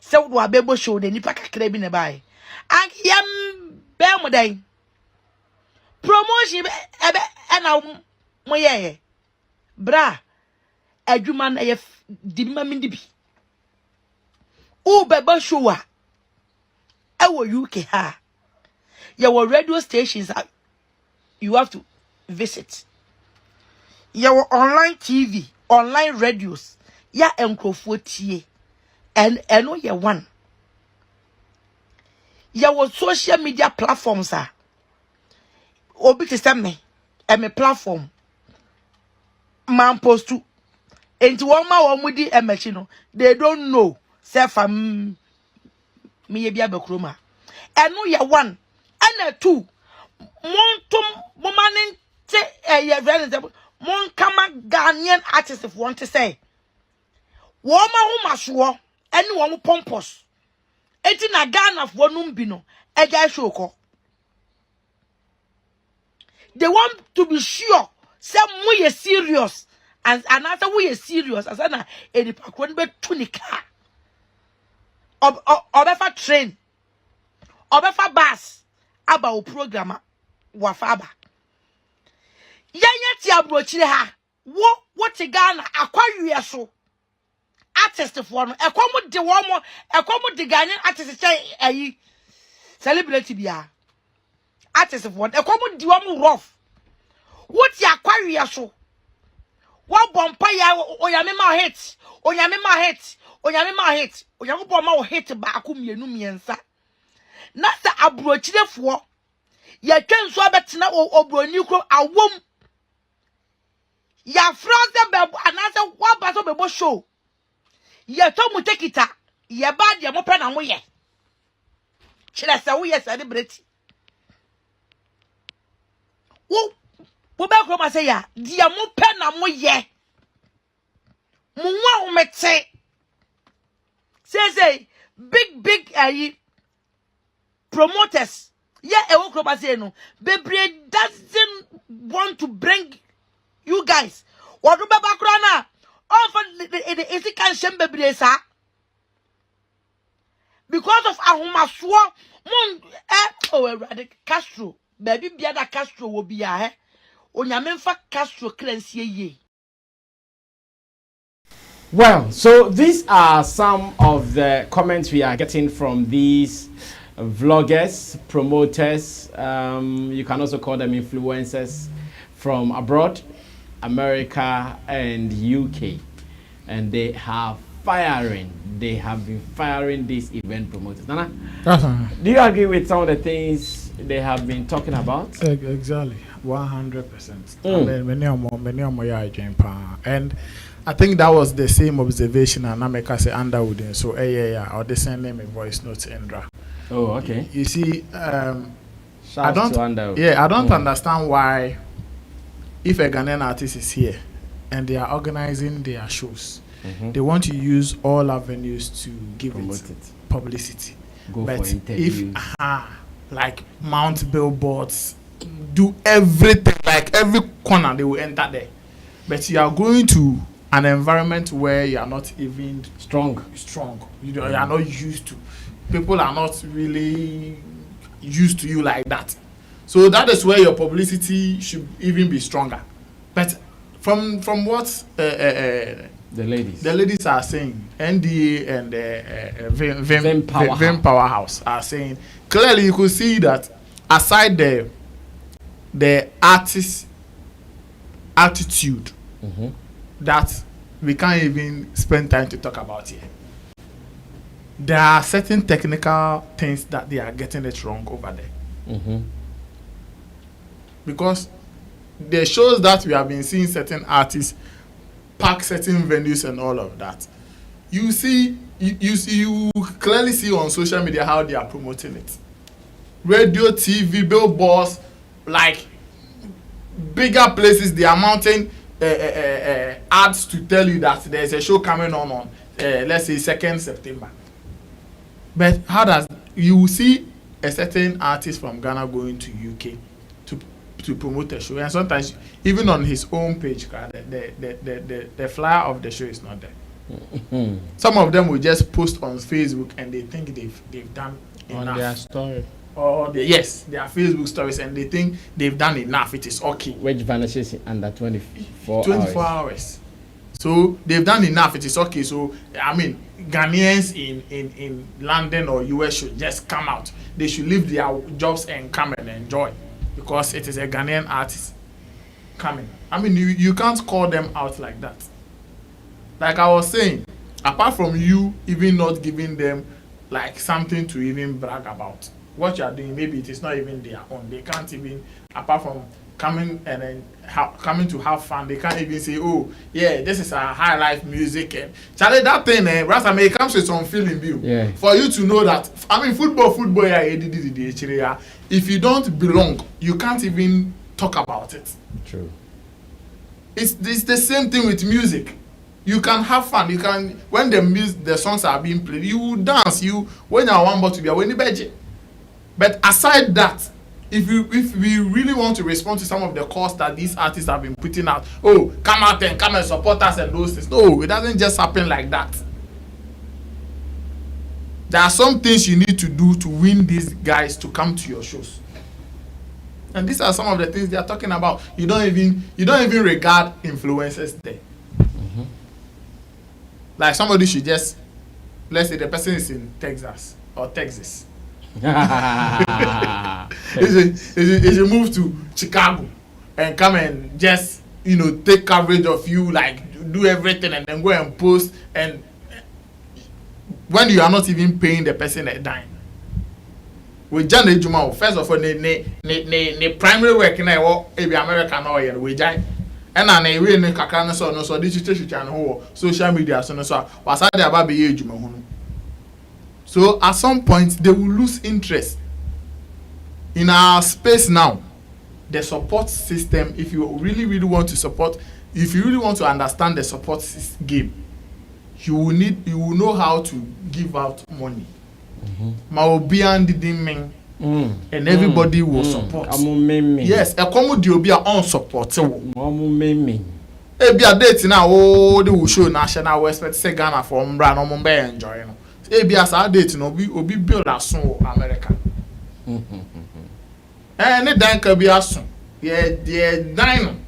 So do a baby show the nipa kakrebi ne buy. And yam bemoday. Promotion ebe and moye. Bra. Adwuma na ye di mamindi bi o beba show a e wo UK ha your radio stations you have to visit your online TV online radios ya enkrofo tie eno ye one your social media platforms obi te say me platform man post to enti woma womudi emechi no they don't know say fam me ye bia bekroma eno ye one and two montum momanin te ye very mon kama Ghanaian artists if want to say woma ho maso ene wo pompous enti na Ghana fo num bi no eja show ko they want to be sure say we are serious and after we are serious as na edipa kron be tunika obefa train obefa bus about program wa faba yanya ti abrochire ha what Ghana akwawie so artist for no ekomu de wo mo ekomu de Ghanaian artist say ayi celebrity bia artist for ekomu de wo mo rough what akwawie so what bompa ya oyame ma hit onyame ma hit onyankopon ma wo hit ba ako mienu miensa na sa abrochirefo ya twenso abetena obroni kro awom ya France bebo anasa wa baso bebo show ya to mu tekita ya ba de mo pe na mo ye kire se wo ye celebrity wo Buba Kroma say ya, dia mo pen na mo ye. Mwa umete. Say, big promoters. Yeah, Ewo Kroma say no. Bebre doesn't want to bring you guys. What do Baba Krona? All for the can shem bebre sa. Because of Ahumaswa, Castro, baby Biada Castro will be a Onyamenfa Castro cleanse ye. Well, so these are some of the comments we are getting from these vloggers, promoters, you can also call them influencers from abroad, America and UK. And they have been firing these event promoters. Nana, do you agree with some of the things they have been talking about? Exactly, 100%. And I think that was the same observation and I say Underwood. So or the same name a voice note Indra. Oh, okay. You see, I don't understand why if a Ghanaian artist is here and they are organizing their shows, they want to use all avenues to give it publicity. But for interviews. If like mount billboards, do everything, like every corner they will enter there. But you are going to an environment where you are not even strong. You are not used to. People are not really used to you like that. So that is where your publicity should even be stronger. But from what the ladies are saying, NDA and Vim Powerhouse are saying, clearly you could see that aside the artist attitude, that we can't even spend time to talk about here. There are certain technical things that they are getting it wrong over there. Because the shows that we have been seeing certain artists pack certain venues and all of that, you clearly see on social media how they are promoting it. Radio, TV, billboards, like bigger places, they are mounting ads to tell you that there's a show coming on let's say 2nd September. But how does you see a certain artist from Ghana going to UK to promote a show, and sometimes even on his own page, the flyer of the show is not there. Some of them will just post on Facebook and they think they've done enough. On their story. Or their Facebook stories, and they think they've done enough. It is okay. Which vanishes under 24 hours. So they've done enough. It is okay. So I mean, Ghanaians in London or US should just come out. They should leave their jobs and come and enjoy, because it is a Ghanaian artist coming. I mean, you can't call them out like that. Like I was saying, apart from you even not giving them like something to even brag about, what you are doing, maybe it is not even their own. They can't even, apart from coming and then coming to have fun, they can't even say, oh yeah, this is a high life music. And Charlie, that thing, Rasta, may comes with some feeling view. Yeah. For you to know that, I mean, football, yeah, if you don't belong, you can't even talk about it. True. It's the same thing with music. You can have fun. You can, when the songs are being played, you dance. When you are one bottle, you are winning budget. But aside that, if we really want to respond to some of the calls that these artists have been putting out, oh, come out and come and support us and those things. No, it doesn't just happen like that. There are some things you need to do to win these guys to come to your shows. And these are some of the things they are talking about. You don't even regard influencers there. Like somebody should just, let's say the person is in Texas or Texas. If you move to Chicago and come and just take coverage of you, like do everything and then go and post, and when you are not even paying the person a dime. With John Ejuma, first of all, the primary work in American oil with Jan. And I know we kakana so digital channel social media so was there about be ejuma. So at some point they will lose interest in our space now. the support system, if you really want to support, if you really want to understand the support game, you will know how to give out money. And everybody will support. Yes, a commodity will be on support. Ebi a date now, oh, they will show national respect. Say Ghana for Mbra no Mumbai enjoying. Ebi as a date no be build as soon America. Any dan can be as soon. Yeah, dine.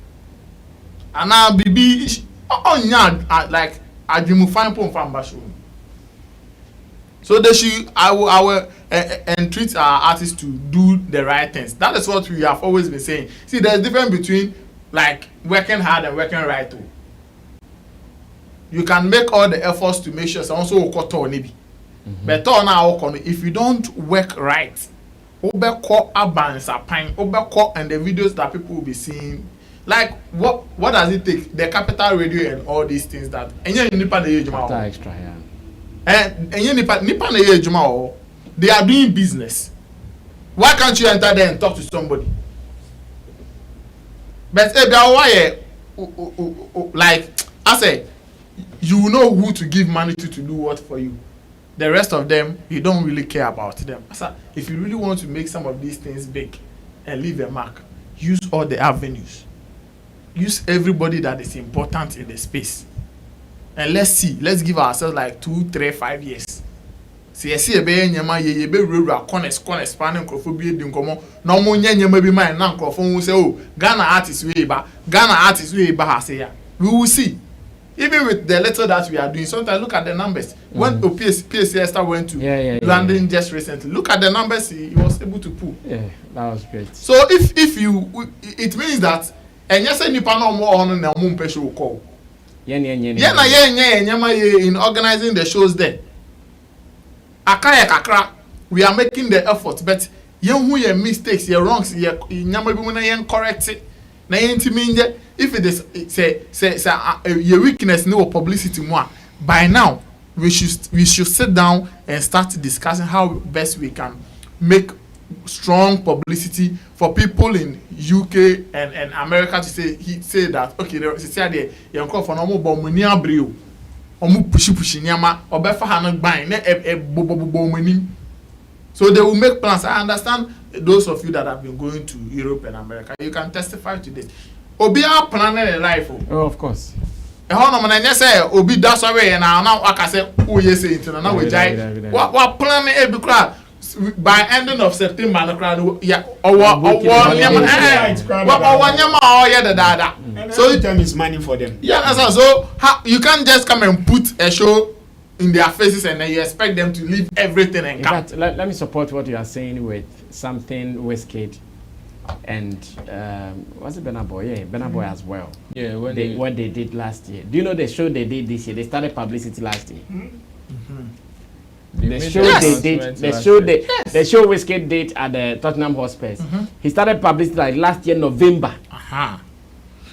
And now be on yard like I do fine pon from Bashu. So they should our entreat our artists to do the right things. That is what we have always been saying. See, there's a difference between like working hard and working right too. You can make all the efforts to make sure someone so maybe. But now if you don't work right, and the videos that people will be seeing, like what does it take? The Capital Radio and all these things that extra, yeah. And they are doing business. Why can't you enter there and talk to somebody? But like I say, you know who to give money to do what for you. The rest of them, you don't really care about them. So if you really want to make some of these things big and leave a mark, use all the avenues. Use everybody that is important in the space. And let's give ourselves like 2, 3, 5 years. See, I see a be nyama ye be corner spanning crofobia dinkomo. No mo nyama be my nan crofon say, oh, Ghana artists we ba say ya. We will see. Even with the letter that we are doing, sometimes look at the numbers. When PSC went to London just recently, look at the numbers he was able to pull. Yeah, that was great. So if you, it means that and yes, any panel more on the moon special call. In organizing the shows there. Akaya kakra, we are making the effort, but your mistakes, your wrongs, your correct it. If it is your weakness, no publicity more. By now, we should sit down and start discussing how best we can make strong publicity for people in UK and America to say that okay, they young call for normal bomb brio push nyama obefa hanak bang so they will make plans. I understand those of you that have been going to Europe and America, you can testify to this. Obi are planning a life. Oh, of course. Obi that's away and now I can say oh yes now we what planning every crowd by ending of September the crowd so it is money for them. Yeah, so you can't just come and put a show in their faces and then you expect them to leave everything and come. But let me support what you are saying with something Wizkid and was it Burna Boy? Yeah, Burna Boy as well. Yeah, what they did last year. Do you know the show they did this year? They started publicity last year. The show they did, the show Wizkid did at the Tottenham Hotspur. He started publicity like last year November.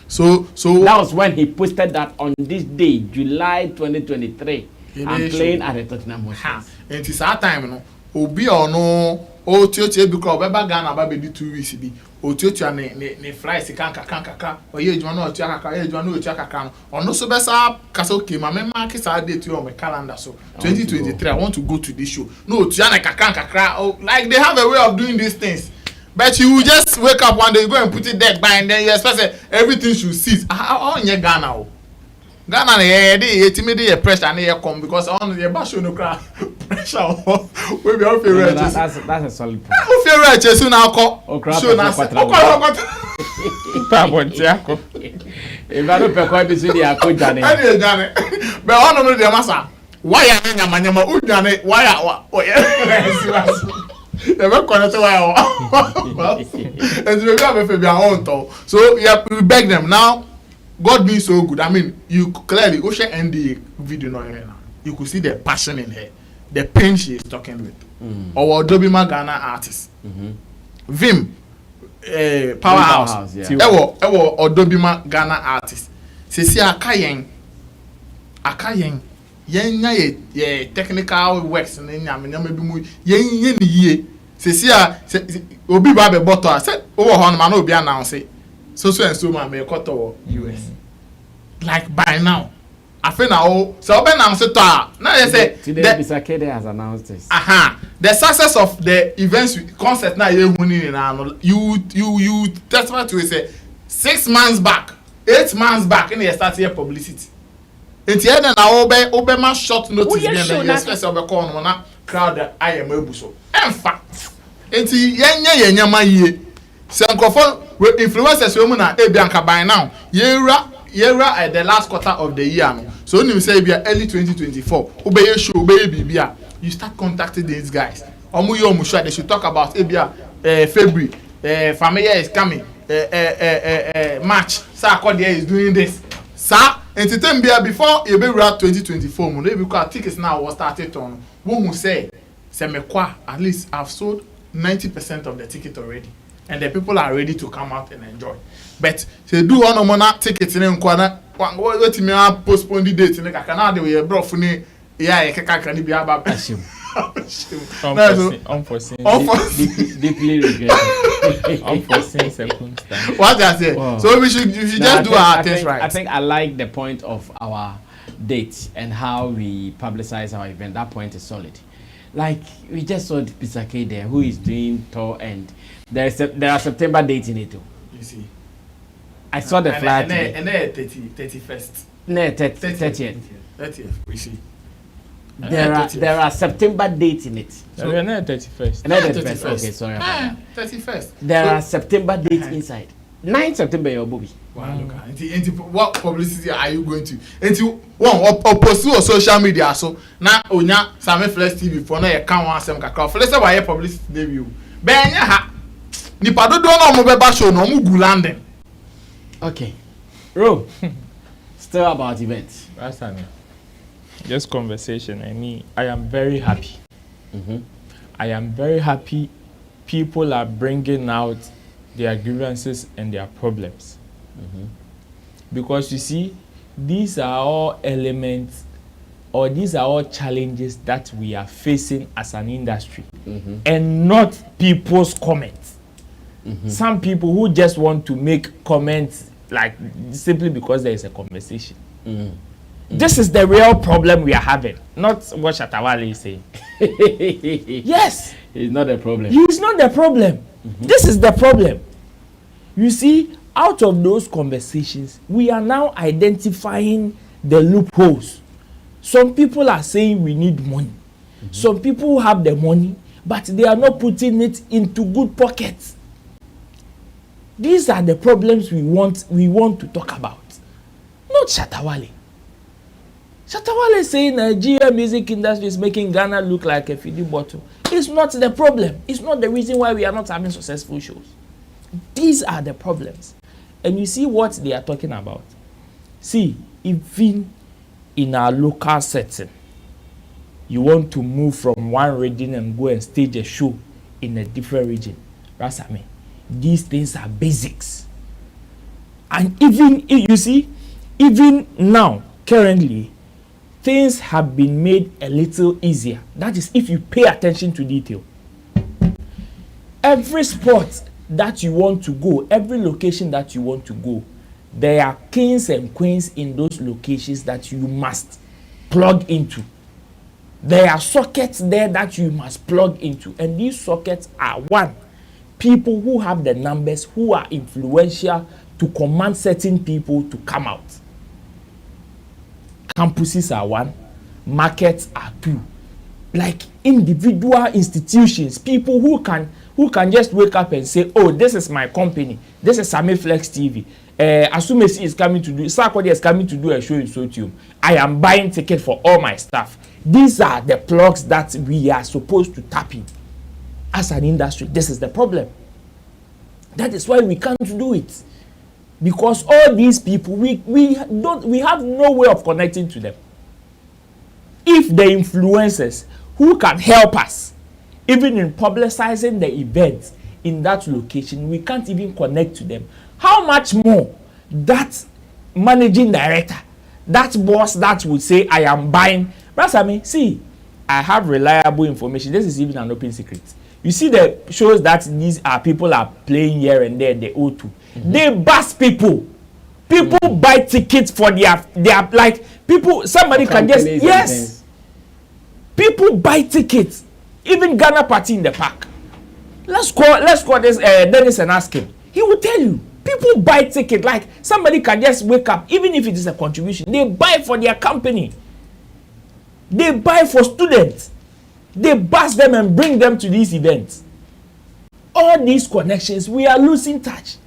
So that was when he posted that on this day, July 2023. I'm playing at the Tottenham Hotspur. And it's our time, no. Obi or no, oh, Tioche because Baba Ghana baby 2 weeks be. O Tioche ne fly si kanka. O ye jwano o tiaka or no so besa kasoke my mark is our date on my calendar. So 2023 I want to go to this show. No tiana kanka. Oh, like they have a way of doing these things. But you will just wake up one day, go and put it there by and then you expect everything should cease. How on your Ghana? Ghana they pressure and they come because on the bash no cry pressure. We be our favorite. That's a solid point. Our favorite is soon now call. Show na. If I don't perquire between the ako Johnny. But on no the massa. Why are nyama Johnny? Why are never connect why. And we have a own talk. So we beg them now. God being so good. I mean, you clearly Osha end the video now. You could see the passion in her, the pain she is talking with. Our Dobima Ghana artist, Vim, Powerhouse. Ewo Odobima Ghana artist. Sisi Akayen, ye technical works and maybe yen see obi ba be bottle say over hon man obi announce so and so man me koto US like by now I feel now so obi announce to now they say today Bisakede has announced this. The success of the events concert now you testify to say 6 months back 8 months back in the start here publicity enti e na obe ma short notice bi na express obe call no na crowd I am ebu so emfa enti yenya ma yie se nkofo influencers we mu na e bi anka by now yera at the last quarter of the year no so when you say be early 2024 obe ye show obe ye bibia you start contacting these guys omu yo mu sure they should talk about ebia February family is coming March Saturday is doing this sir entertain bia before you be 2024 mo no because tickets now was started on who say semekwa at least I've sold 90% of the ticket already and the people are ready to come out and enjoy but say do one more tickets in nkwana what me postpone the date in ka na dey bro funi ya e kaka ni bia ba unforeseen deeply regret. Unforeseen circumstance. What I say? Wow. So we should just do our things right. I think I like the point of our date and how we publicize our event. That point is solid. Like we just saw Pisake there, who is doing tour, and there are September dates in it too. You see, I saw the flyer. And 31st. No, 30th. We see. There are September dates in it. So we're not 31st. Not 31st. Okay, sorry about that. 31st. There are September dates inside. 9 September, your Bobby. Wow, look at it. What publicity are you going to? Into one post on social media so now onya Sammy Flex TV for na ye kan wan asem kakra. Flex why publicity debut. Ben nya ha. Nipa do no mo be ba show no mo gu landing. Okay. Bro. Still about events. That's me. Just conversation. I am very happy. I am very happy people are bringing out their grievances and their problems. Because you see, these are all elements or these are all challenges that we are facing as an industry and not people's comments. Some people who just want to make comments like simply because there is a conversation. This is the real problem we are having, not what Shatawale is saying. Yes. It's not a problem. It's not the problem. This is the problem. You see, out of those conversations, we are now identifying the loopholes. Some people are saying we need money. Some people have the money, but they are not putting it into good pockets. These are the problems we want to talk about, not Shatawale. Shatawale saying Nigeria music industry is making Ghana look like a feeding bottle. It's not the problem. It's not the reason why we are not having successful shows. These are the problems. And you see what they are talking about. See, even in our local setting, you want to move from one region and go and stage a show in a different region. Rasame, these things are basics. And even, you see, even now, currently, things have been made a little easier. That is if you pay attention to detail. Every spot that you want to go, every location that you want to go, there are kings and queens in those locations that you must plug into. There are sockets there that you must plug into. And these sockets are one, people who have the numbers, who are influential to command certain people to come out. Campuses are one, markets are two. Like individual institutions, people who can just wake up and say, oh, this is my company, this is Sammy Flex TV. Asumesi is coming to do, Sarkodie is coming to do a show in Sotium. I am buying ticket for all my staff. These are the plugs that we are supposed to tap in. As an industry, this is the problem. That is why we can't do it. Because all these people, we have no way of connecting to them. If the influencers who can help us, even in publicizing the events in that location, we can't even connect to them. How much more that managing director, that boss that would say, I am buying. Brasami, see, I have reliable information. This is even an open secret. You see the shows that these are people are playing here and there, the O2. They bust people. People buy tickets for their like people. Somebody can just yes. People buy tickets. Even Ghana party in the park. Let's call this Dennis and ask him. He will tell you. People buy tickets. Like somebody can just wake up, even if it is a contribution. They buy for their company. They buy for students. They bus them and bring them to these events. All these connections, we are losing touch.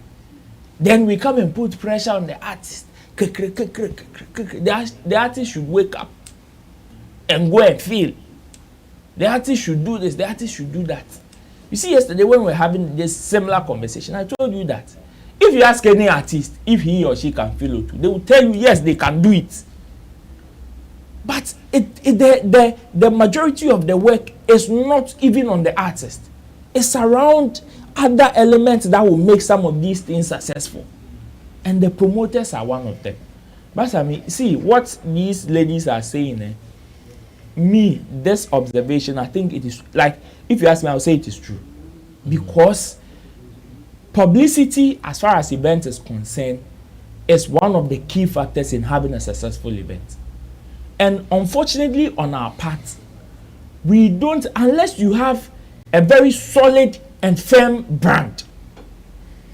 Then we come and put pressure on the artist. The artist should wake up and go and feel. The artist should do this, the artist should do that. You see, yesterday when we were having this similar conversation, I told you that if you ask any artist if he or she can feel O2, they will tell you yes, they can do it. But the majority of the work is not even on the artist. It's around other elements that will make some of these things successful. And the promoters are one of them. But Sammy, see what these ladies are saying. Me, this observation, I think it is like, if you ask me, I'll say it is true. Because publicity, as far as event is concerned, is one of the key factors in having a successful event. And unfortunately, on our part, we don't, unless you have a very solid and firm brand,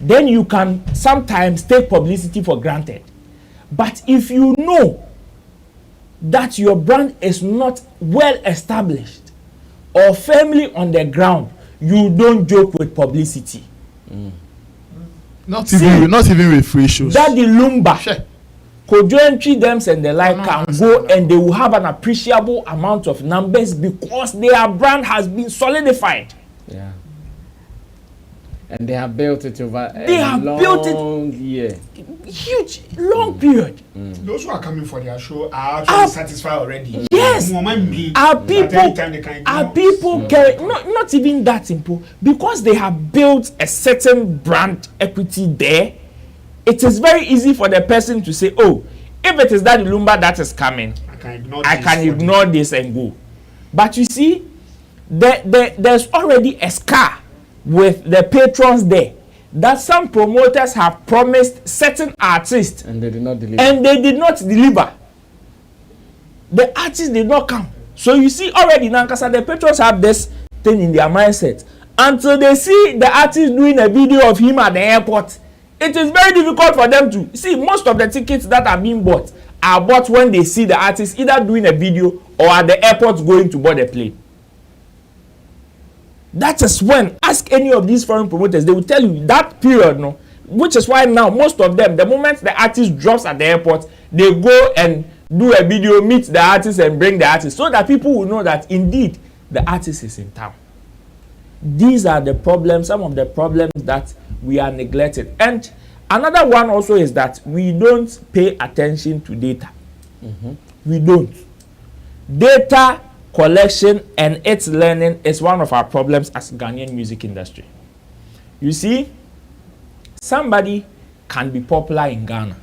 then you can sometimes take publicity for granted. But if you know that your brand is not well established or firmly on the ground, you don't joke with publicity. Not even with free shows. That the Lumba, Kojo Dems and the like can go and they will have an appreciable amount of numbers because their brand has been solidified. Yeah. And they have built it over huge, long period. Those who are coming for their show are actually satisfied already. Yes. Are people carry not even that simple, because they have built a certain brand equity there. It is very easy for the person to say, oh, if it is that Lumba that is coming, I can ignore this and go. But you see, there's already a scar with the patrons there that some promoters have promised certain artists and they did not deliver. The artists did not come. So you see already now, the patrons have this thing in their mindset. Until they see the artist doing a video of him at the airport, it is very difficult for them to see. Most of the tickets that are being bought are bought when they see the artist either doing a video or at the airport going to board a plane. That is when, ask any of these foreign promoters, they will tell you that period, no, which is why now most of them, the moment the artist drops at the airport, they go and do a video, meet the artist and bring the artist, so that people will know that indeed the artist is in town. These are the problems, some of the problems that we are neglected. And another one also is that we don't pay attention to data. We don't. Data collection and its learning is one of our problems as Ghanaian music industry. You see, somebody can be popular in Ghana.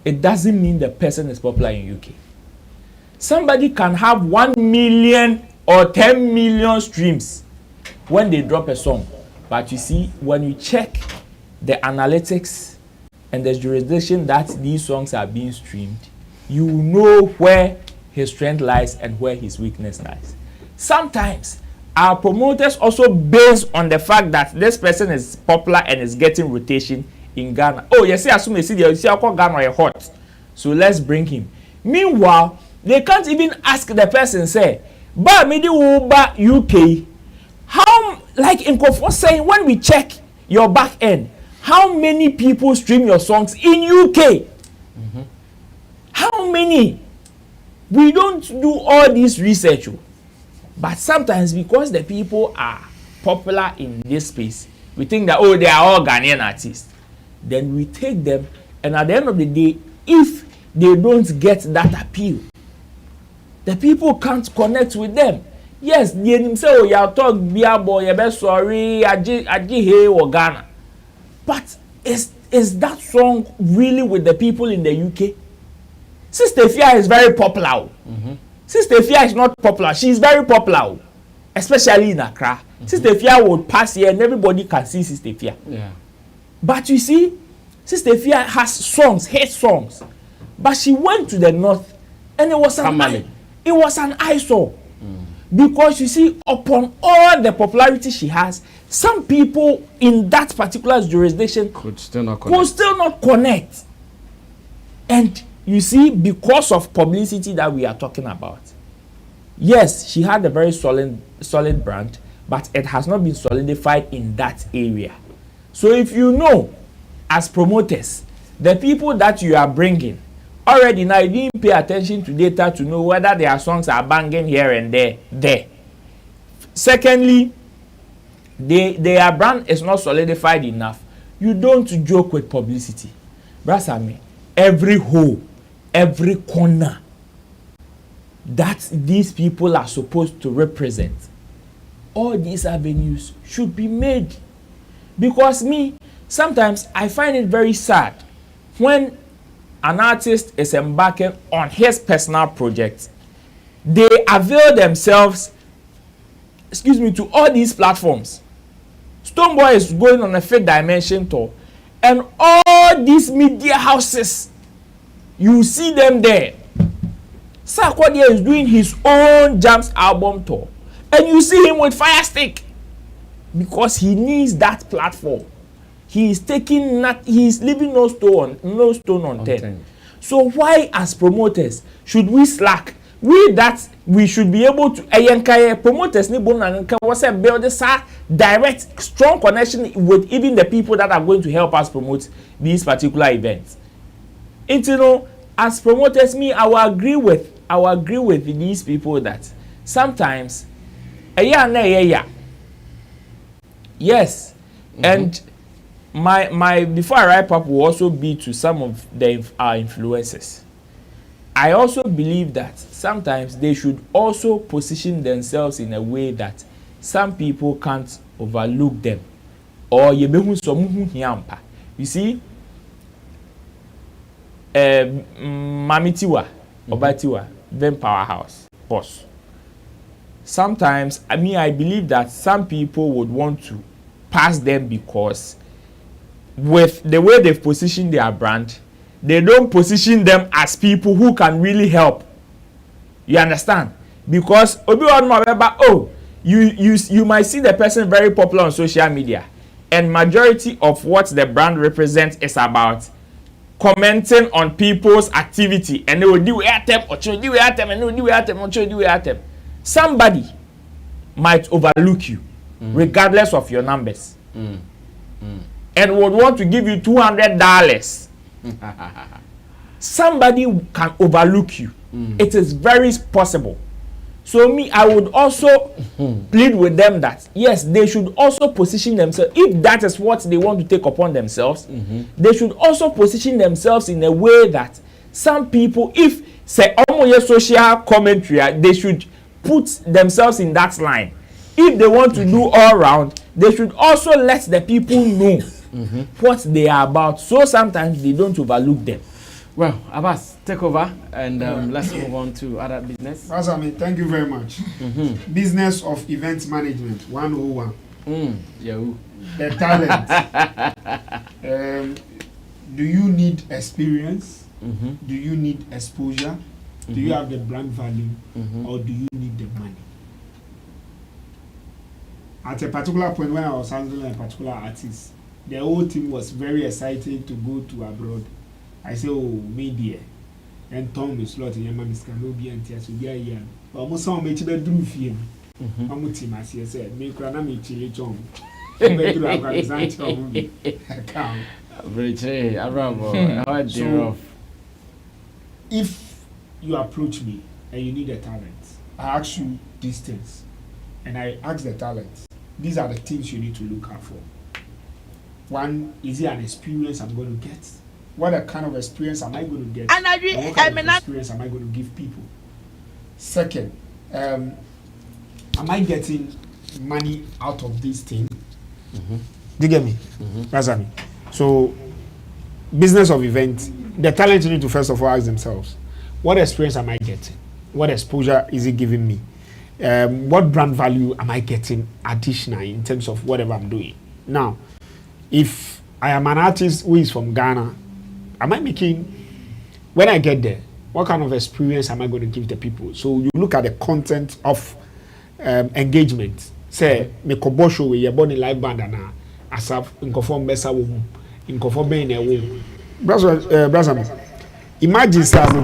It doesn't mean the person is popular in UK. Somebody can have 1 million or 10 million streams when they drop a song. But you see, when you check the analytics and the jurisdiction that these songs are being streamed, you know where his strength lies and where his weakness lies. Sometimes our promoters also based on the fact that this person is popular and is getting rotation in Ghana. Oh, you see, as soon as you see Ghana hot, so let's bring him. Meanwhile, they can't even ask the person, say, "Ba midi uba UK." How, like in Kofo saying, when we check your back end, how many people stream your songs in UK? How many? We don't do all this research, but sometimes because the people are popular in this space, we think that, oh, they are all Ghanaian artists. Then we take them, and at the end of the day, if they don't get that appeal, the people can't connect with them. Yes, they themselves, oh, you talk beer boy, you best sorry, aji hey or Ghana. But is that song really with the people in the UK? Sister Fia is very popular. Sister Fia is not popular. She is very popular. especially in Accra. Sister Fia would pass here and everybody can see Sister Fia. Yeah. But you see, Sister Fia has songs, hit songs. But she went to the north and it was an eyesore. Because you see, upon all the popularity she has, some people in that particular jurisdiction could still not connect. And you see, because of publicity that we are talking about, yes, she had a very solid brand, but it has not been solidified in that area. So if you know, as promoters, the people that you are bringing, already now you didn't pay attention to data to know whether their songs are banging here and there. Secondly, their brand is not solidified enough. You don't joke with publicity. Brasami, every hole, every corner that these people are supposed to represent, all these avenues should be made. Because sometimes I find it very sad when an artist is embarking on his personal project, they avail themselves, to all these platforms. Stonebwoy is going on a Fifth Dimension tour, and all these media houses, you see them there. Sarkodie is doing his own Jams album tour, and you see him with Fire Stick because he needs that platform. He is leaving no stone unturned. So why, as promoters, should we slack? We should be able to promoters build this direct, strong connection with even the people that are going to help us promote these particular events. And as promoters, I will agree with these people that sometimes yes, and my before I wrap up will also be to some of our influencers. I also believe that sometimes they should also position themselves in a way that some people can't overlook them, or you see, Mamitiwa, Obatiwa, then Powerhouse, boss. Sometimes I believe that some people would want to pass them because with the way they've positioned their brand, they don't position them as people who can really help. You understand? Because you might see the person very popular on social media, and majority of what the brand represents is about commenting on people's activity, and they will do them or do them, and they will do them. Somebody might overlook you, regardless of your numbers. And would want to give you $200. Somebody can overlook you. It is very possible. So I would also plead with them that yes, they should also position themselves, if that is what they want to take upon themselves, they should also position themselves in a way that some people, if say social commentary, they should put themselves in that line. If they want to do all round, they should also let the people know what they are about, so sometimes they don't overlook them. Well, Abbas, take over and let's move on to other business. Asami, thank you very much. Business of event management 101. The talent. Do you need experience? Do you need exposure? Do you have the brand value? Or do you need the money? At a particular point when I was handling a particular artist, the whole team was very excited to go to abroad. I say, oh, media. And Tom is slot in Yamamis can be anti-as we are young. But almost some make the drew film. I'm team, as he said, make Ranami Chili Tom. So, if you approach me and you need a talent, I ask you these things. And I ask the talent, these are the things you need to look out for. One, is it an experience I'm going to get? What kind of experience am I going to get? And what kind of experience am I going to give people? Second, am I getting money out of this thing? Do you get me? That's me. So, business of event, the talent need to first of all ask themselves, what experience am I getting? What exposure is it giving me? what brand value am I getting additional in terms of whatever I'm doing? Now, if I am an artist who is from Ghana, am I making, when I get there, what kind of experience am I going to give the people? So you look at the content of engagement. Say, me kobo show we born in live band and asaf inconform besa wo in conform be na wo. Brother, imagine some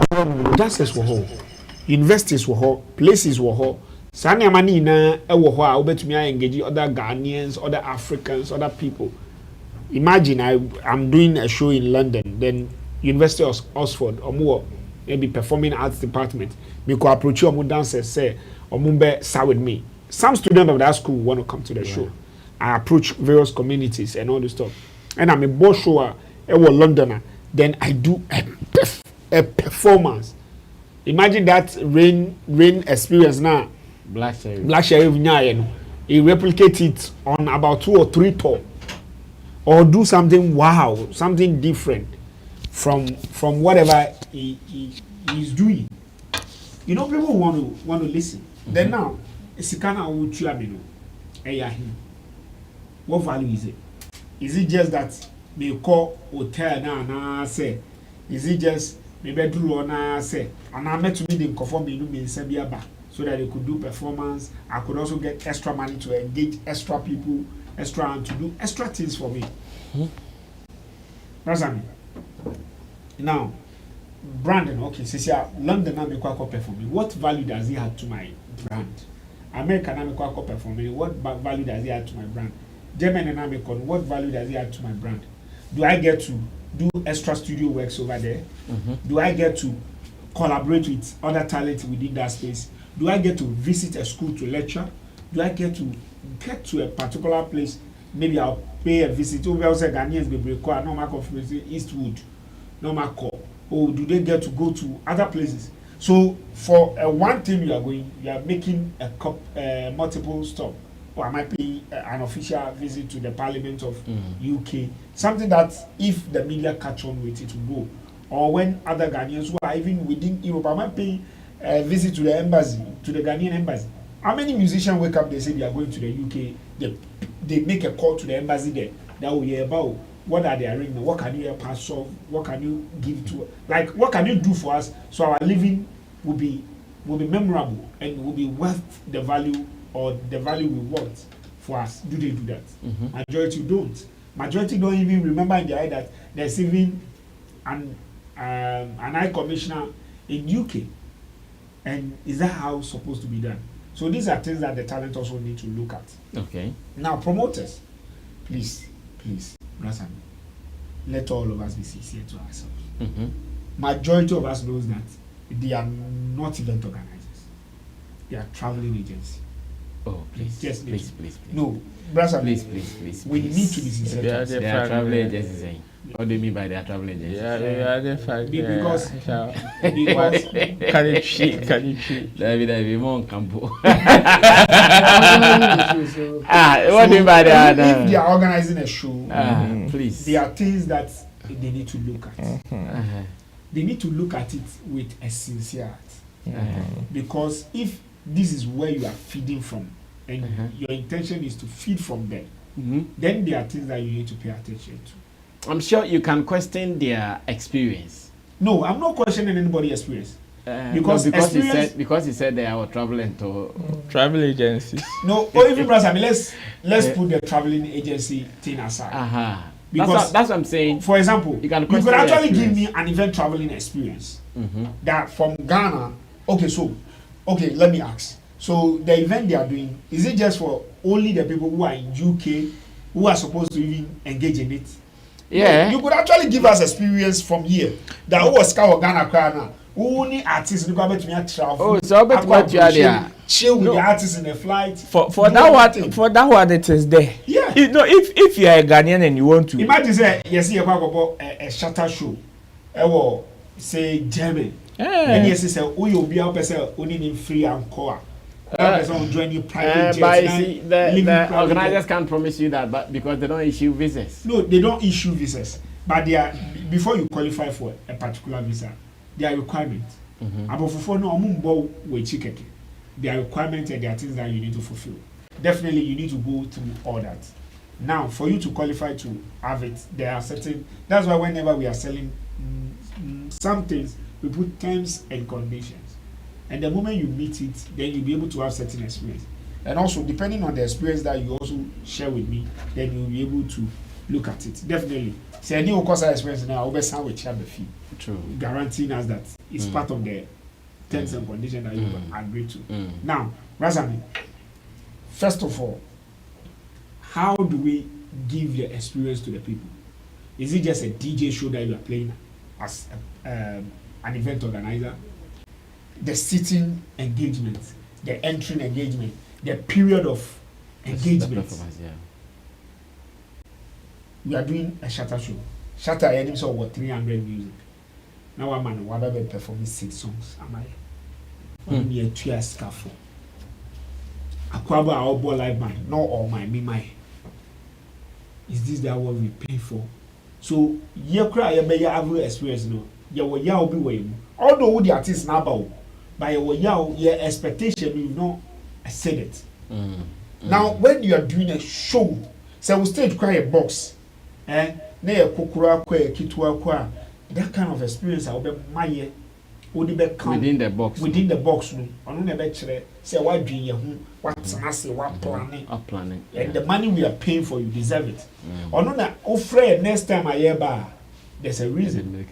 dancers were ho, universities were ho, places were ho. Sani amani na e wo ho a obetumi engage other Ghanaians, other Africans, other people. Imagine I'm doing a show in London, then University of Oxford, or maybe performing arts department. Me ko approach you, dancers say, or sat with me. Some students of that school want to come to the show. I approach various communities and all this stuff. And I'm a boss shower, a Londoner. Then I do a performance. Imagine that rain experience now. Black Sherif, he replicate it on about 2 or 3 tours. Or do something wow, something different from whatever he's doing. You know, people want to listen. Then now, Sikana Uchiamino, Eyahim. What value is it? Is it just that me call hotel na say? Is it just me bedroom na say? And I met to me the conform me in Sebiaba so that they could do performance. I could also get extra money to engage extra people, extra and to do extra things for me. That's me. Now, Brandon, okay, so London na me kwa for me. What value does he have to my brand? America na me kwa for me. What value does he add to my brand? Germany na me what value does he add to my brand? Do I get to do extra studio works over there? Do I get to collaborate with other talents within that space? Do I get to visit a school to lecture? Do I get to a particular place? Maybe I'll pay a visit. Over also Ghanaians be break call normal conference Eastwood, normal call. Or do they get to go to other places? So for one thing you are making a multiple stop. Or I might be an official visit to the Parliament of UK. Something that if the media catch on with it will go. Or when other Ghanaians who are even within Europe, I might pay a visit to the embassy, to the Ghanaian embassy. How many musicians wake up, they say they are going to the UK, they make a call to the embassy there. That will hear about what are they arrangement, what can you help us solve, what can you give to, like what can you do for us so our living will be memorable and will be worth the value or the value we want for us. Do they do that? Majority don't. Majority don't even remember in their head that there's even an high commissioner in UK. And is that how it's supposed to be done? So these are things that the talent also need to look at. Okay. Now, promoters, please, Rasan, let all of us be sincere to ourselves. Majority of us knows that they are not event organizers. They are traveling agency. Oh, please. Just please. No, Rasan, please. We need to be sincere. They are traveling agencies. What do you mean by their travel agencies? Because can you cheat? David, more campo. What do you mean by that? If they are organizing a show, please. There are things that they need to look at. They need to look at it with a sincere heart. Because if this is where you are feeding from, and your intention is to feed from there, then there are things that you need to pay attention to. I'm sure you can question their experience. No, I'm not questioning anybody's experience. Because he said they are traveling to travel agencies. No, or even I mean, let's put the traveling agency thing aside. Because that's what I'm saying. For example, you could actually give me an event traveling experience that from Ghana. Okay, let me ask. So the event they are doing, is it just for only the people who are in UK who are supposed to even engage in it? Yeah. You could actually give us experience from here. That who was Ghana Krana, who only artists who come to me travel. Oh, so but what you are there? Chill with the artists in the flight. For that one it is there. Yeah. You know, if you are a Ghanaian and you want to imagine say you see a shutter show. Say German. And yes, say you be a person only free and core. But the organizers can't promise you that, but because they don't issue visas. No, they don't issue visas. But they are, before you qualify for a particular visa, there are requirements. there are requirements and there are things that you need to fulfill. Definitely, you need to go through all that. Now, for you to qualify to have it, there are certain. That's why whenever we are selling some things, we put terms and conditions. And the moment you meet it, then you'll be able to have certain experience. And also, depending on the experience that you also share with me, then you'll be able to look at it. Definitely. Say, any course experience now, I'll be with the fee. True. Guaranteeing us that it's part of the terms and conditions that you agree to. Now, Razami, first of all, how do we give the experience to the people? Is it just a DJ show that you are playing as an event organizer? The sitting engagement, the entering engagement, the period of engagement. We are doing a shatter show. Shatter, I saw what 300 music. Now I'm on what I'm performing 6 songs. Am I? Only a 2 years scaffold. Akwaba our ball live band, not all my. Is this that what we pay for? So you cry a better average experience no. You will yaw be way. Although the artist now bow, by your expectation you know I said it. Now when you are doing a show, so we stage cry a box, na kokura kwa kitwa kwa, that kind of experience I will be my within the box. Within the box room. I don't know say what do you what's what planning. And the money we are paying for, you deserve it. Or no, afraid next time I hear bar, there's a reason.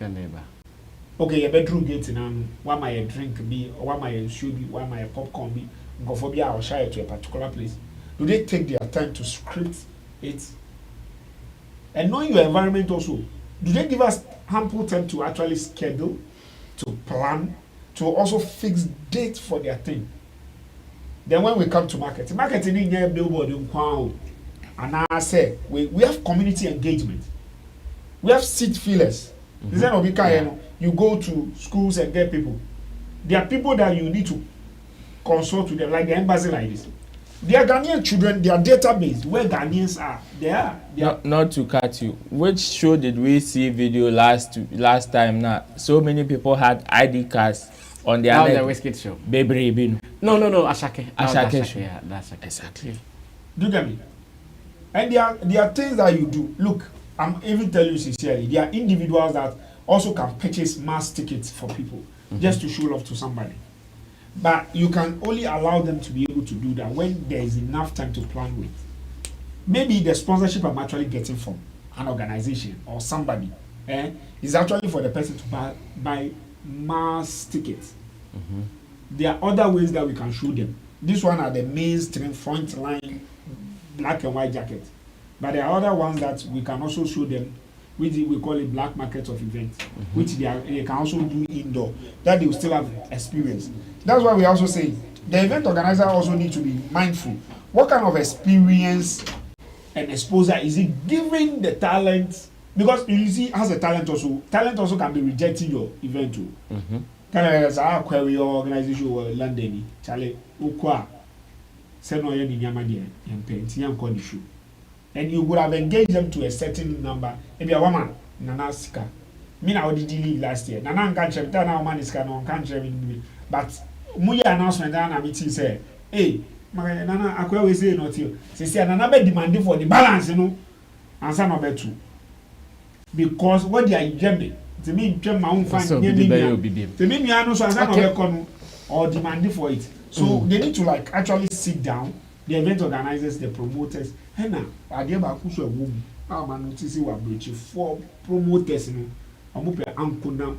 Okay, your bedroom gate in why my drink be, or why my shoe be, why my popcorn be, go for be or shy to a particular place. Do they take their time to script it? And knowing your environment also, do they give us ample time to actually schedule? To plan, to also fix date for their thing. Then when we come to marketing in your billboard in Kwao, and I say we have community engagement. We have seat fillers. You go to schools and get people. There are people that you need to consult with them, like the embassy like this. They are Ghanaian children, their database, where Ghanaians are, they are. Not to cut you. Which show did we see video last time now? So many people had ID cards on their neck. The Whiskey show. Baby. No, Asakaa. Asakaa show. Yeah, that's Asakaa. Exactly. Do you get me? And there are things that you do. Look, I'm even telling you sincerely, there are individuals that also can purchase mass tickets for people just to show love to somebody. But you can only allow them to be able to do that when there is enough time to plan with. Maybe the sponsorship I'm actually getting from an organization or somebody is actually for the person to buy mass tickets. There are other ways that we can show them. This one are the mainstream front line black and white jacket. But there are other ones that we can also show them, which we call it black market of events, which they can also do indoor, that they will still have experience. That's why we also say the event organizer also need to be mindful. What kind of experience and exposure is it giving the talent? Because you see, as a talent also can be rejecting your event too. Kind of as query your organization or London, Charlie, Ukwa, send no any yamadi and paint, young condition. And you would have engaged them to a certain number. Maybe a woman, Nana Sika. Me now did leave last year. Nana can't share now man is can can't share with. But Muya announcement and meeting say, hey, Nana Aqua we say not you. Say Nana be demanding for the balance, you know, and some of it too. Because what they are jamming, to me, my own fine, to me, I know so I'm or demanding for it. So they need to like actually sit down, the event organizers, the promoters. Henna, I dear Bakuso woman, our man notice you are breaching for promoters. I'm up Ankunam.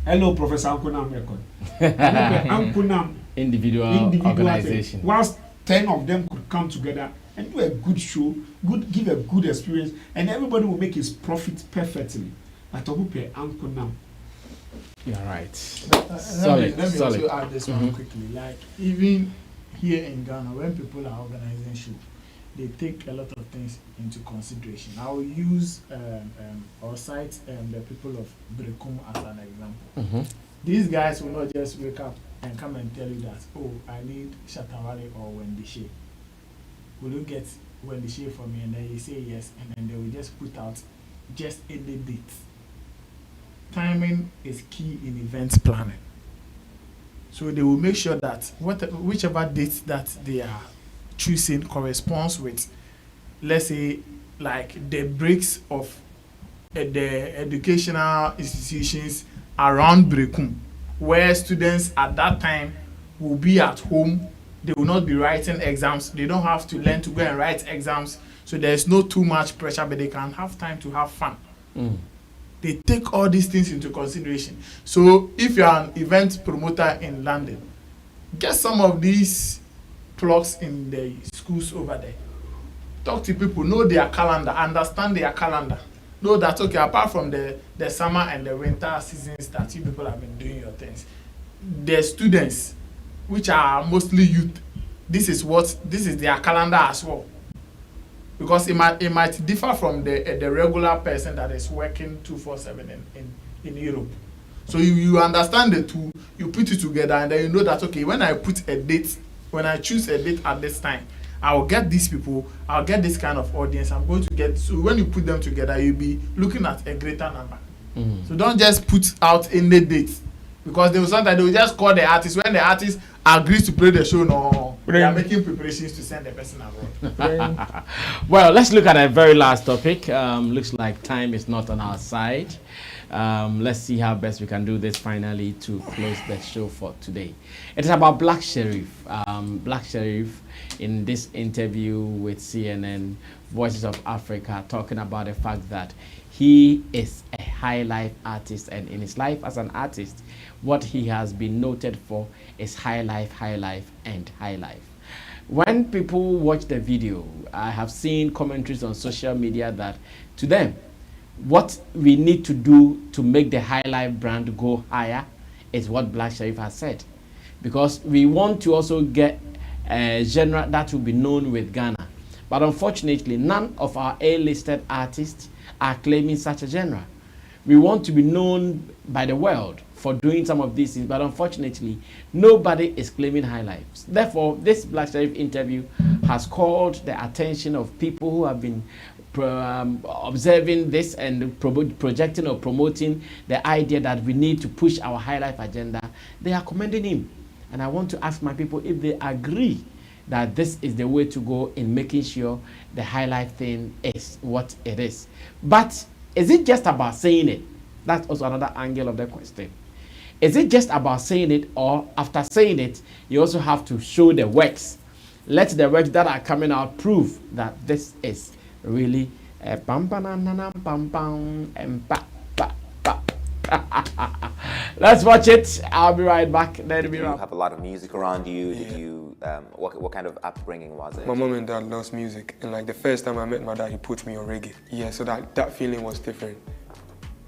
Hello, Professor Ankunam record. Ankunam individual organization. Whilst 10 of them could come together and do a good show, give a good experience, and everybody will make his profit perfectly. But I'm up Ankunam. You're right. Let me also add this one quickly. Like even here in Ghana, when people are organizing shows, they take a lot of things into consideration. I will use or cite the people of Brekum as an example. These guys will not just wake up and come and tell you that, oh, I need Shatawale or Wendy Shea. Will you get Wendy Shea for me? And then you say yes, and then they will just put out just any date. Timing is key in event planning. So they will make sure that whichever date that they are choosing corresponds with, let's say, like the breaks of the educational institutions around Brekum, where students at that time will be at home. They will not be writing exams. They don't have to learn to go and write exams. So there's no too much pressure, but they can have time to have fun. They take all these things into consideration. So if you're an event promoter in London, get some of these plugs in the schools over there. Talk to people, know their calendar, understand their calendar. Know that, okay, apart from the summer and the winter seasons that you people have been doing your things, the students, which are mostly youth, this is their calendar as well. Because it might differ from the regular person that is working 247 in Europe. So you understand the two, you put it together, and then you know that, okay, when I choose a date at this time, I will get these people, I'll get this kind of audience, I'm going to get. So when you put them together, you'll be looking at a greater number. So don't just put out any date, because sometimes they will just call the artist. When the artist agrees to play the show, no, they are making preparations to send the person abroad. Well, let's look at a very last topic. Looks like time is not on our side. Let's see how best we can do this finally to close the show for today. It is about Black Sherif. Black Sherif, in this interview with CNN, Voices of Africa, talking about the fact that he is a high life artist, and in his life as an artist, what he has been noted for is high life, and high life. When people watch the video, I have seen commentaries on social media that to them, what we need to do to make the High Life brand go higher is what Black Sherif has said. Because we want to also get a genre that will be known with Ghana. But unfortunately, none of our A-listed artists are claiming such a genre. We want to be known by the world for doing some of these things, but unfortunately, nobody is claiming high lives. Therefore, this Black Sherif interview has called the attention of people who have been observing this and projecting or promoting the idea that we need to push our high life agenda. They are commending him. And I want to ask my people if they agree that this is the way to go in making sure the high life thing is what it is. But is it just about saying it? That's also another angle of the question. Is it just about saying it, or after saying it, you also have to show the works? Let the works that are coming out prove that this is really a pam pam pam pam pam and pa pa pa. Let's watch it. I'll be right back. Did you have a lot of music around you? Did you what kind of upbringing was it? My mom and dad loves music, and like the first time I met my dad, he put me on reggae. Yeah, so that feeling was different.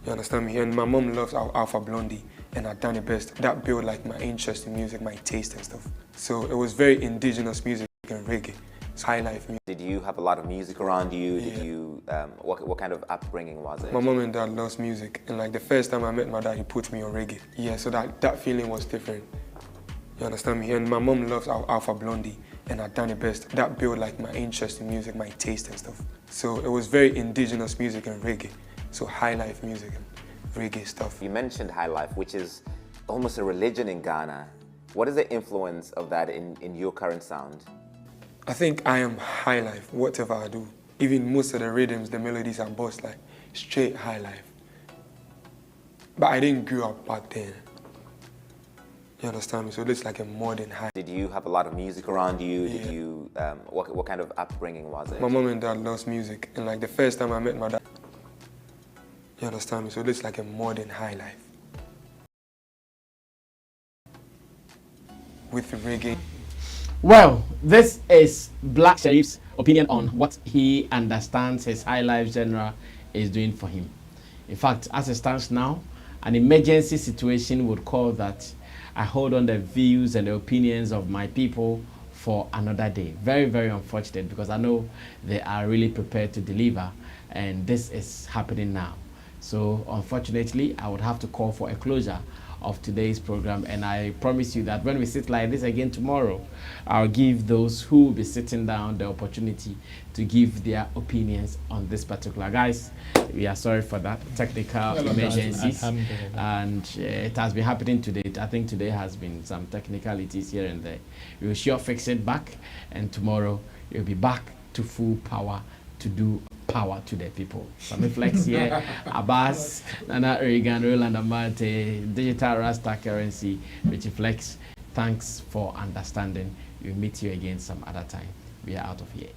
You understand me? And my mom loves Alpha Blondie, and I've done the best. That built like my interest in music, my taste and stuff. So it was very indigenous music and reggae. It's high life music. Did you have a lot of music around you? Yeah. Did you what kind of upbringing was it? My mom and dad loves music, and like the first time I met my dad, he put me on reggae. Yeah, so that feeling was different. You understand me? And my mom loves Alpha Blondie, and I've done the best. That built like my interest in music, my taste and stuff. So it was very indigenous music and reggae. So high life music and reggae stuff. You mentioned high life, which is almost a religion in Ghana. What is the influence of that in your current sound? I think I am high life, whatever I do. Even most of the rhythms, the melodies are bossed like straight high life. But I didn't grow up back then. You understand me? So it's like a modern high. Did you have a lot of music around you? Yeah. Did you what kind of upbringing was it? My mom and dad loves music, and like the first time I met my dad. You understand me? So it's like a modern high life. With reggae. Well, this is Black Sherif's opinion on what he understands his high life genre is doing for him. In fact, as it stands now, an emergency situation would call that I hold on the views and the opinions of my people for another day. Very, very unfortunate, because I know they are really prepared to deliver, and this is happening now. So unfortunately, I would have to call for a closure of today's program. And I promise you that when we sit like this again tomorrow, I'll give those who will be sitting down the opportunity to give their opinions on this particular. Guys, we are sorry for that technical emergencies, and it has been happening today. I think today has been some technicalities here and there. We will sure fix it back, and tomorrow you'll be back to full power to do power to the people. Sammy Flex here, Abbas, Nana Reagan, Roland Amate, Digital Rasta Currency, Richie Flex. Thanks for understanding. We'll meet you again some other time. We are out of here.